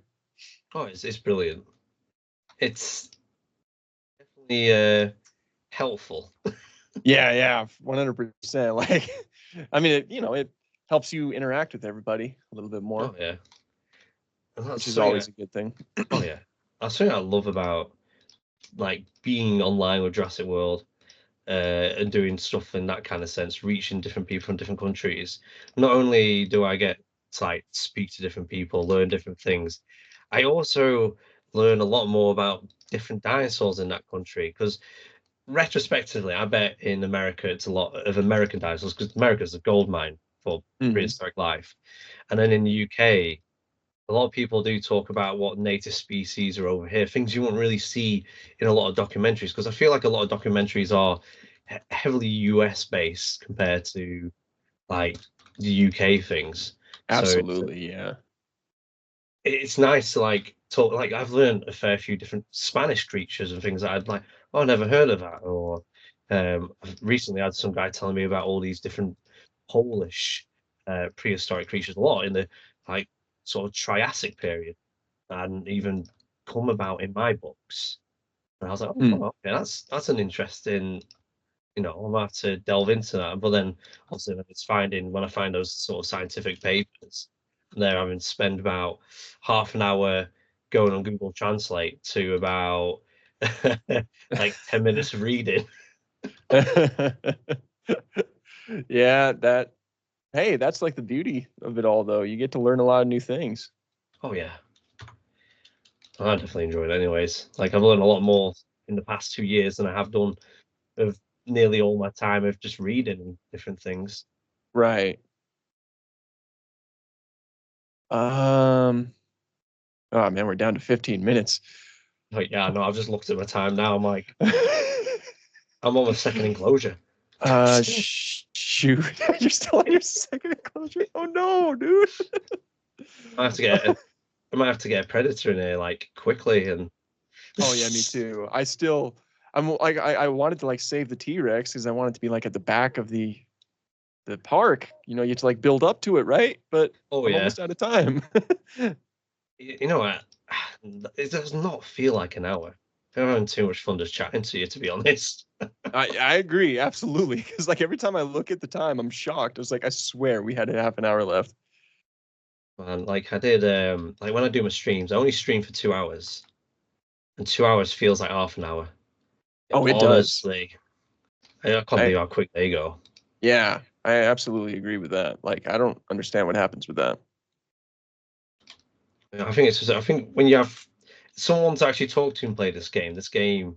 oh, it's brilliant. It's definitely helpful. Yeah, yeah, 100%. Like, I mean, it helps you interact with everybody a little bit more, Oh yeah, and that's which is something. always a good thing. Oh yeah, that's something I love about like being online with Jurassic World and doing stuff in that kind of sense, reaching different people from different countries. Not only do I get to like speak to different people, learn different things, I also learn a lot more about different dinosaurs in that country. Because retrospectively, I bet in America it's a lot of American dinosaurs because America's a gold mine for Mhm. prehistoric life. And then in the UK, a lot of people do talk about what native species are over here, things you won't really see in a lot of documentaries, because I feel like a lot of documentaries are heavily US based compared to like the UK things. So Absolutely, yeah. it's nice to like talk. Like I've learned a fair few different Spanish creatures and things that I'd like. Oh, I never heard of that. Or I've recently had some guy telling me about all these different Polish prehistoric creatures, a lot in the like sort of Triassic period, and even come about in my books. And I was like, oh, Hmm. okay, that's an interesting. I'm gonna have to delve into that. But then also when I find those sort of scientific papers, they're having to spend about half an hour going on Google Translate to about like 10 minutes of reading. Yeah, that hey, that's like the beauty of it all though. You get to learn a lot of new things. Oh yeah, I definitely enjoyed it anyways. Like I've learned a lot more in the past 2 years than I have done of nearly all my time of just reading different things. Right. Um oh man, we're down to 15 minutes. Like, yeah, no, I've just looked at my time now. I'm like, I'm on my second enclosure. Shoot. You're still on your second enclosure. Oh no, dude. I have to get I might have to get a predator in here like quickly and Oh yeah, me too. I'm like I wanted to like save the T-Rex because I wanted to be like at the back of the park. You know, you have to like build up to it, right? But oh I'm yeah. almost out of time. You know what? It does not feel like an hour. I'm having too much fun just chatting to you, to be honest. I agree, absolutely. Because like every time I look at the time, I'm shocked. I was like, I swear we had a half an hour left. And like I did, like when I do my streams, I only stream for 2 hours, and 2 hours feels like half an hour. Oh, it does. Honestly, I can't I believe how quick they go. Yeah, I absolutely agree with that. Like I don't understand what happens with that. I think it's just, I think when you have someone to actually talk to and play this game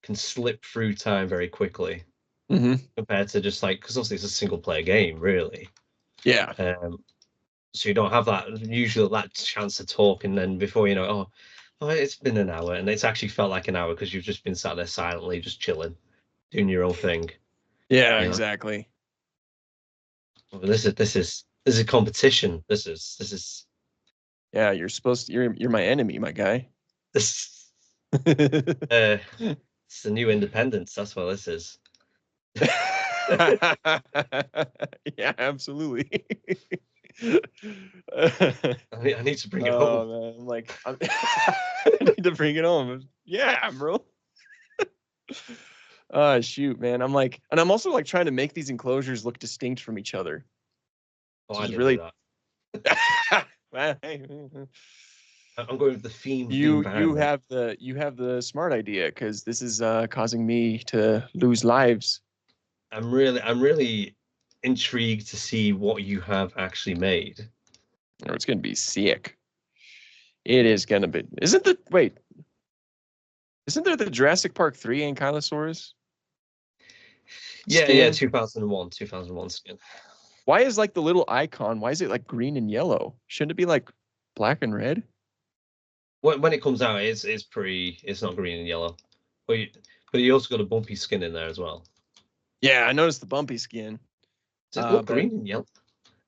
can slip through time very quickly Hmm. compared to just like because obviously it's a single player game, really. Yeah. So you don't have that usually that chance to talk, and then before you know, it's been an hour, and it's actually felt like an hour because you've just been sat there silently, just chilling, doing your own thing. Yeah, You know, exactly. But this is competition. This is Yeah, you're supposed to, you're my enemy, my guy. this. It's the new independence. That's what this is. Yeah, absolutely. I need to bring it home. Oh man, I'm like, I need to bring it home. Yeah, bro. Shoot, man. I'm like, and I'm also like trying to make these enclosures look distinct from each other. Oh, So I it's didn't do really, that. well, hey, I'm going with the theme of the you environment. have the smart idea because this is causing me to lose lives. I'm really intrigued to see what you have actually made. Or it's gonna be sick. It is gonna be. Isn't there the Jurassic Park 3 Ankylosaurus Yeah, skin? 2001 skin. Why is like the little icon? Why is it like green and yellow? Shouldn't it be like black and red? When it comes out, it's not green and yellow, but you also got a bumpy skin in there as well. Yeah, I noticed the bumpy skin. Does it look But green and yellow?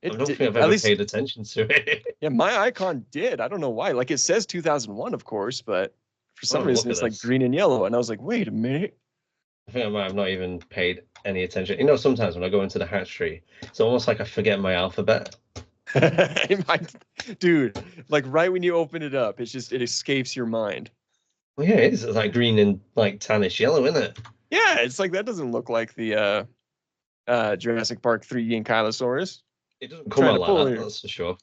I it don't did, think I've at ever least paid attention to it. yeah, my icon did. I don't know why. Like it says 2001, of course, but for some Oh, look reason at it's like this. green and yellow, and I was like, wait a minute. I think I might have not even paid any attention. Sometimes when I go into the hatchery, it's almost like I forget my alphabet. Dude, like right when you open it up, it escapes your mind. Well, yeah, it is. It's like green and like tannish yellow, isn't it? Yeah, it's like that doesn't look like the Jurassic Park 3 Ankylosaurus. It doesn't come Trying to out like pull that, here. that's for sure.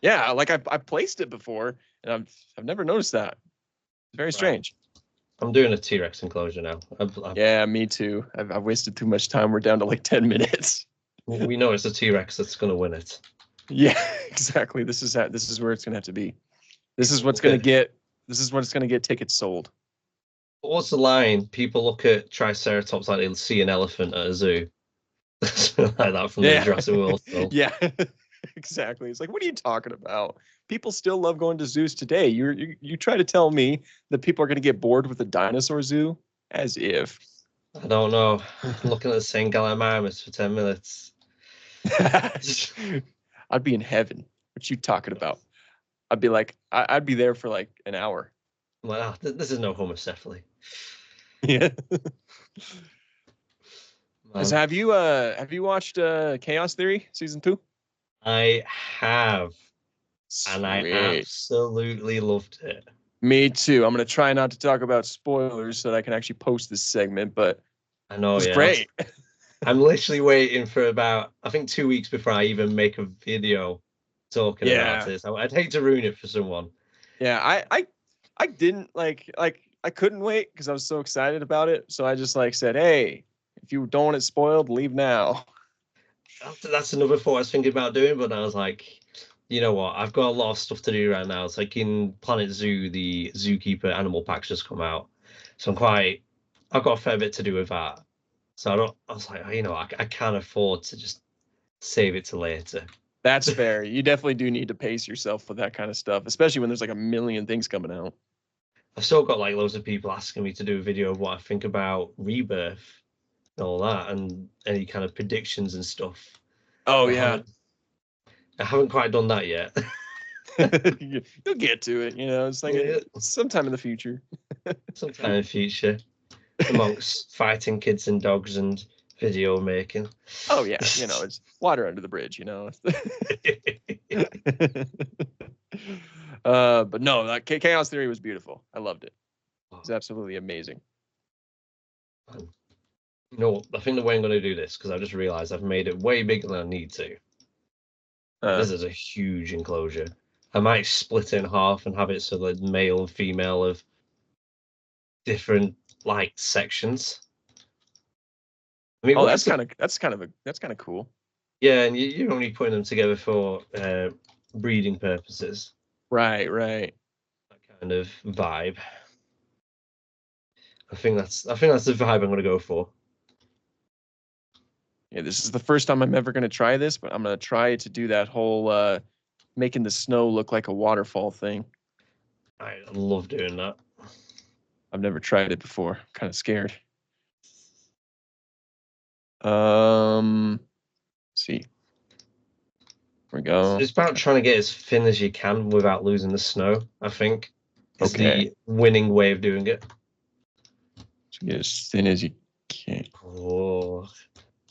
Yeah, like I placed it before, and I've never noticed that. It's very Right. strange. I'm doing a T-Rex enclosure now. Yeah, me too. I've wasted too much time. We're down to like 10 minutes. We know it's a T-Rex that's going to win it. Yeah, exactly. This is where it's gonna have to be. This is what's Look gonna at get. This is what's gonna get tickets sold. what's the line? People look at Triceratops like they see an elephant at a zoo. Like that from the Yeah, Jurassic World film. yeah, exactly. It's like, what are you talking about? People still love going to zoos today. You try to tell me that people are gonna get bored with a dinosaur zoo? As if. I don't know. Looking at the same Gallimimus for 10 minutes. I'd be in heaven. What you talking about? I'd be like, I'd be there for like an hour. Well, this is no homocephaly. Yeah. Man, Have you watched Chaos Theory season 2? I have, and I Sweet. absolutely loved it. Me too. I'm gonna try not to talk about spoilers so that I can actually post this segment, but it I know, was yeah. great. I'm literally waiting for about, I think, 2 weeks before I even make a video talking about Yeah. it. So I'd hate to ruin it for someone. Yeah. I didn't like I couldn't wait because I was so excited about it. So I just like said, hey, if you don't want it spoiled, leave now. That's another thought I was thinking about doing, but I was like, you know what? I've got a lot of stuff to do right now. It's like in Planet Zoo, the Zookeeper animal packs just come out, so I've got a fair bit to do with that. So I was like, I can't afford to just save it to later. That's fair. You definitely do need to pace yourself with that kind of stuff, especially when there's like a million things coming out. I've still got like loads of people asking me to do a video of what I think about Rebirth and all that, and any kind of predictions and stuff. Oh I yeah. haven't, I haven't quite done that yet. You'll get to it, it's like Yeah, sometime in the future. sometime in the future, amongst fighting kids and dogs and video making. Oh yeah, it's water under the bridge, but no, that Chaos Theory was beautiful. I loved it. It's absolutely amazing. I think the way I'm going to do this, because I just realized I've made it way bigger than I need to. This is a huge enclosure. I might split it in half and have it so that male and female of different like sections. I mean, that's kind of cool. Yeah, and you're only putting them together for breeding purposes. Right. That kind of vibe. I think that's the vibe I'm going to go for. Yeah, this is the first time I'm ever going to try this, but I'm going to try to do that whole making the snow look like a waterfall thing. I love doing that. I've never tried it before. I'm kind of scared. Let's see. There we go. It's about trying to get as thin as you can without losing the snow, I think. Is the winning way of doing it. So get as thin as you can. Oh,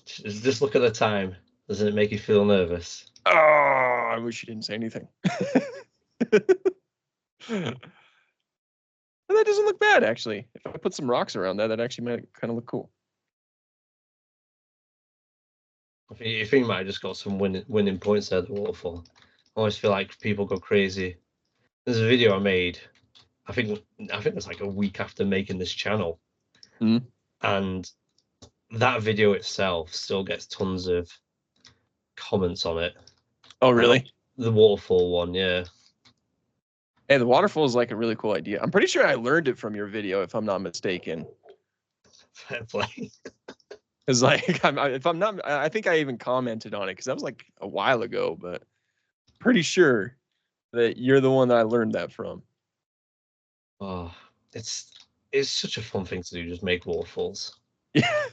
just look at the time. Doesn't it make you feel nervous? Oh, I wish you didn't say anything. And that doesn't look bad, actually. If I put some rocks around that actually might kind of look cool. I think you might have just got some winning points there at the waterfall. I always feel like people go crazy. There's a video I made. I think it's like a week after making this channel, and that video itself still gets tons of comments on it. Oh, really? The waterfall one, yeah. Hey, the waterfall is like a really cool idea. I'm pretty sure I learned it from your video, if I'm not mistaken. Fair play. Because like, I think I even commented on it because that was like a while ago, but pretty sure that you're the one that I learned that from. Oh, it's such a fun thing to do. Just make waterfalls. Yeah,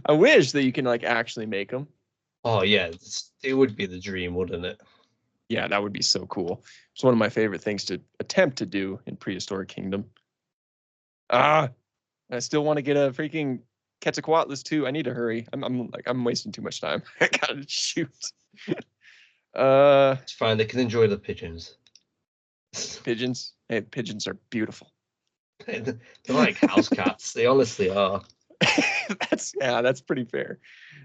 I wish that you can like actually make them. Oh yeah, it would be the dream, wouldn't it? Yeah, that would be so cool. It's one of my favorite things to attempt to do in Prehistoric Kingdom. I still want to get a freaking Quetzalcoatlus too. I need to hurry. I'm wasting too much time. I gotta shoot. It's fine. They can enjoy the pigeons. Pigeons. Hey, pigeons are beautiful. They're like house cats. They honestly are. That's pretty fair.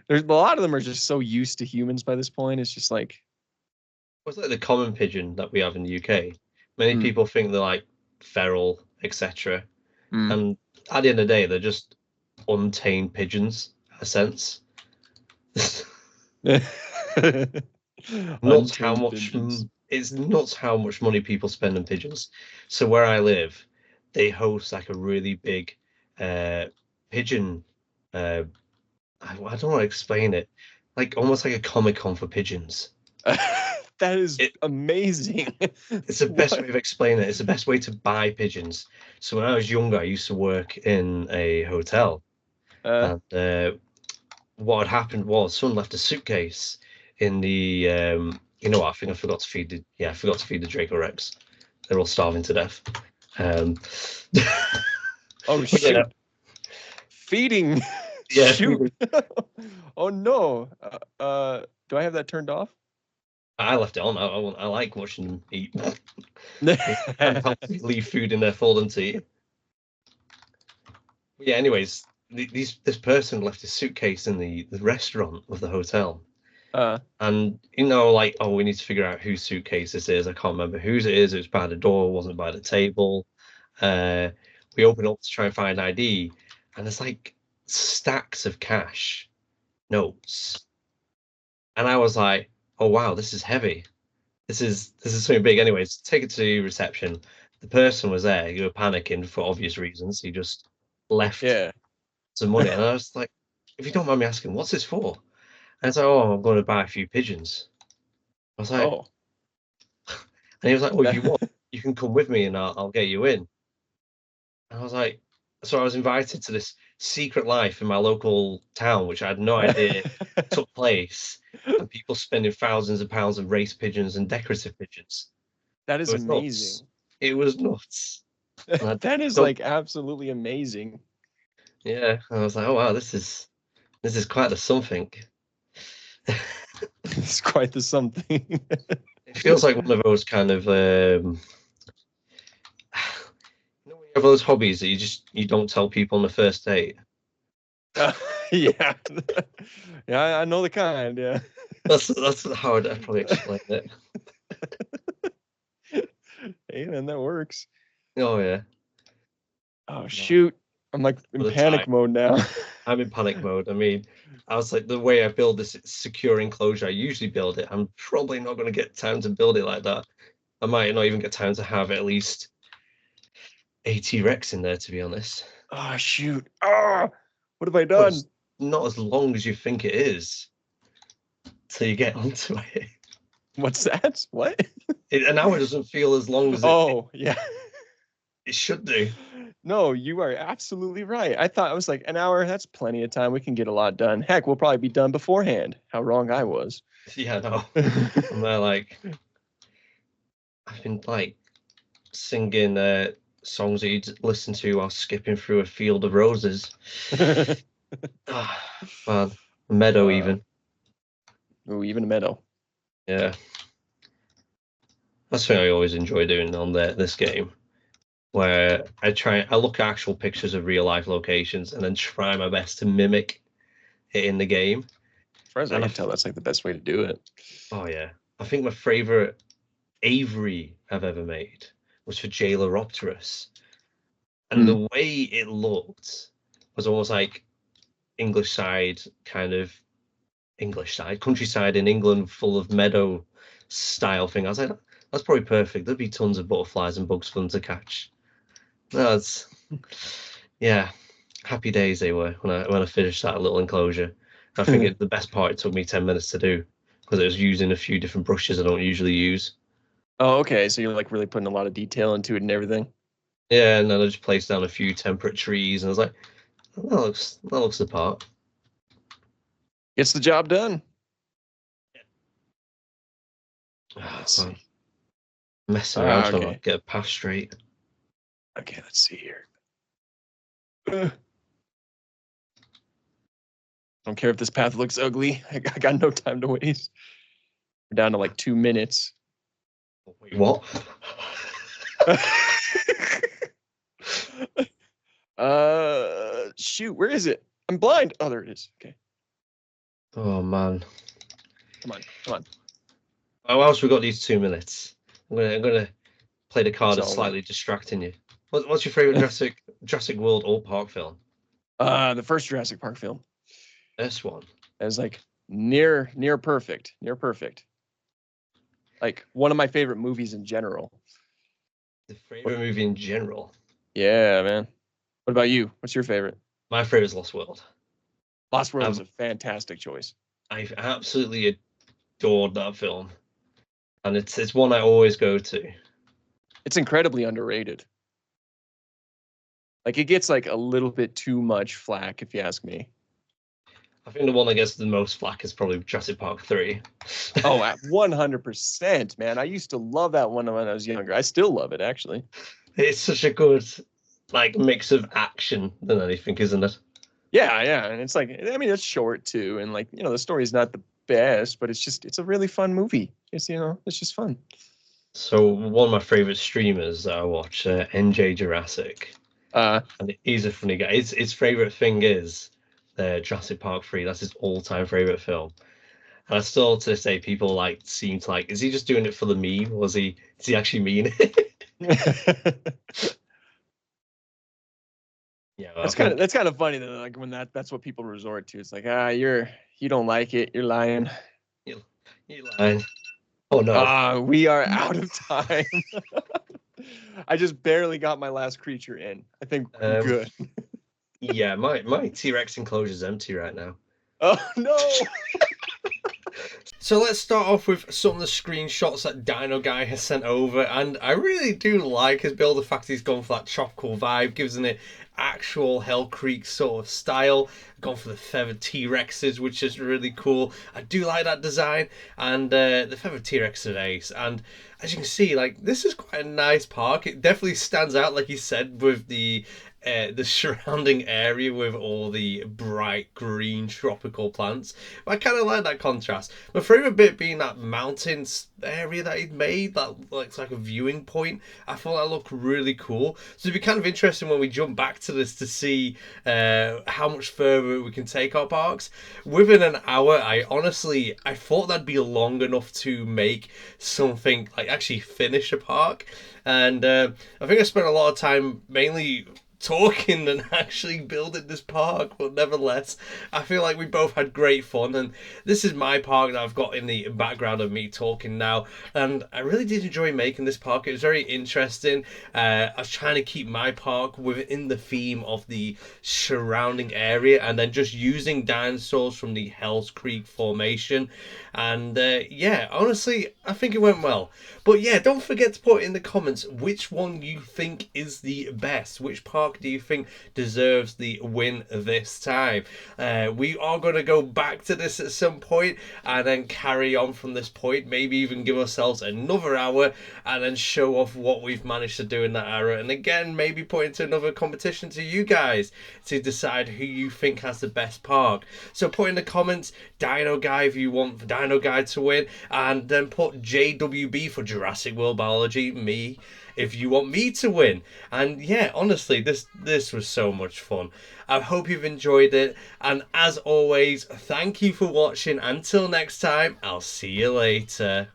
There's a lot of them are just so used to humans by this point. It's just like What's like the common pigeon that we have in the UK? Many people think they're like feral, etc. And at the end of the day, they're just untamed pigeons, in a sense. It's nuts how much money people spend on pigeons. So where I live, they host like a really big pigeon. I don't want to explain it, like almost like a Comic-Con for pigeons. That is amazing. It's the best way of explaining it. It's the best way to buy pigeons. So when I was younger, I used to work in a hotel, and what had happened was someone left a suitcase in the. You know what? I think I forgot to feed the Draco Rex. they're all starving to death. Oh but shoot! yeah, Feeding. yeah. Shoot. Oh no. Do I have that turned off? I left it on. I like watching them eat. I can't help but leave food in there for them to eat. Yeah. Anyways, this person left his suitcase in the restaurant of the hotel. And like, oh, we need to figure out whose suitcase this is. I can't remember whose it is. It was by the door, it wasn't by the table. We open up to try and find ID, and there's like stacks of cash notes. And I was like, oh wow, this is heavy. This is something big. Anyways, take it to reception. The person was there. You were panicking for obvious reasons. He just left some money, and I was like, if you don't mind me asking, what's this for? And it's like, oh, I'm going to buy a few pigeons. I was like, Oh. And he was like, well, if you want, you can come with me and I'll get you in. And I was like, so I was invited to this secret life in my local town, which I had no idea took place, and people spending thousands of pounds on race pigeons and decorative pigeons. That is amazing. It was nuts. That is like absolutely amazing. Yeah, I was like, oh wow, this is quite the something. It's quite the something. It feels like one of those kind of when you have those hobbies that you don't tell people on the first date. Yeah, yeah, I know the kind. Yeah, that's how I'd probably explain it. Hey man, that works. Oh yeah. Oh shoot, I'm like in panic mode now. I'm in panic mode. I mean, I was like, the way I build this secure enclosure, I usually build it. I'm probably not going to get time to build it like that. I might not even get time to have at least a T-Rex in there, to be honest. Oh shoot! Oh, what have I done? It's not as long as you think it is till you get onto it. What's that? What? An hour doesn't feel as long as yeah. It should do. No, you are absolutely right. I was like, an hour, that's plenty of time. We can get a lot done. Heck, we'll probably be done beforehand. How wrong I was. Yeah, no. I'm there like, I've been like singing songs that you'd listen to while skipping through a field of roses. Man, a meadow even. Oh, even a meadow. Yeah. That's what I always enjoy doing on this game, where I look at actual pictures of real life locations and then try my best to mimic it in the game. As far as I can tell, that's like the best way to do it. Oh yeah. I think my favorite aviary I've ever made was for JWBiology. And the way it looked was almost like English side, countryside in England, full of meadow style thing. I was like, that's probably perfect. There'd be tons of butterflies and bugs for them to catch. That's happy days they were when I finished that little enclosure. I think the best part, it took me 10 minutes to do because it was using a few different brushes I don't usually use. Oh, okay. So you're like really putting a lot of detail into it and everything. Yeah, and then I just placed down a few temperate trees, and I was like, that looks the part. Gets the job done. Let's see. Messing around trying to get a path straight. Okay, let's see here. I don't care if this path looks ugly. I got no time to waste. We're down to like 2 minutes. Wait, what? Shoot, where is it? I'm blind. Oh, there it is. Okay. Oh man. Come on. Oh, else we got these 2 minutes. I'm gonna play the card that's slightly distracting you. What's your favorite Jurassic World or park film? The first Jurassic Park film. This one. It was like near perfect. Near perfect. Like one of my favorite movies in general. The favorite movie in general? Yeah, man. What about you? What's your favorite? My favorite is Lost World. Lost World is a fantastic choice. I've absolutely adored that film. And it's one I always go to. It's incredibly underrated. Like it gets like a little bit too much flack, if you ask me. I think the one that gets the most flack is probably Jurassic Park 3. Oh, at 100%, man. I used to love that one when I was younger. I still love it, actually. It's such a good like mix of action than anything, isn't it? Yeah, yeah. And it's like, I mean, it's short too. And like, the story's not the best, but it's a really fun movie. It's just fun. So one of my favorite streamers that I watch, NJ Jurassic, and he's a funny guy. His favorite thing is Jurassic Park 3. That's his all-time favorite film. And I still to this day people seem to is he just doing it for the meme, or does he actually mean it? Yeah, well, that's kind of funny that like when that's what people resort to. It's like, you don't like it, you're lying. You're lying. Oh no. We are out of time. I just barely got my last creature in. I think we're good. Yeah, my T-Rex enclosure is empty right now. Oh no. So let's start off with some of the screenshots that DinoGuy has sent over, and I really do like his build. The fact he's gone for that tropical vibe, gives it actual Hell Creek sort of style. Gone for the feathered T-Rexes, which is really cool. I do like that design, and the feathered T-Rex are ace. And as you can see, this is quite a nice park. It definitely stands out, like you said, with the surrounding area with all the bright green tropical plants. But I kind of like that contrast. My favourite bit being that mountains area that he'd made, that looks like a viewing point. I thought that looked really cool. So it'd be kind of interesting when we jump back to this to see how much further we can take our parks. Within an hour, I thought that'd be long enough to make something, actually finish a park. And I think I spent a lot of time mainly talking than actually building this park, but nevertheless I feel like we both had great fun, and this is my park that I've got in the background of me talking now, and I really did enjoy making this park. It was very interesting. I was trying to keep my park within the theme of the surrounding area, and then just using dinosaurs from the Hells Creek formation, and yeah, honestly I think it went well. But yeah, don't forget to put in the comments which one you think is the best, which park do you think deserves the win this time. We are going to go back to this at some point and then carry on from this point, maybe even give ourselves another hour and then show off what we've managed to do in that hour, and again maybe put into another competition to you guys to decide who you think has the best park. So put in the comments DinoGuy if you want for DinoGuy to win, and then put JWB for Jurassic World Biology, me, if you want me to win. And yeah, honestly, this was so much fun. I hope you've enjoyed it, and as always, thank you for watching. Until next time, I'll see you later.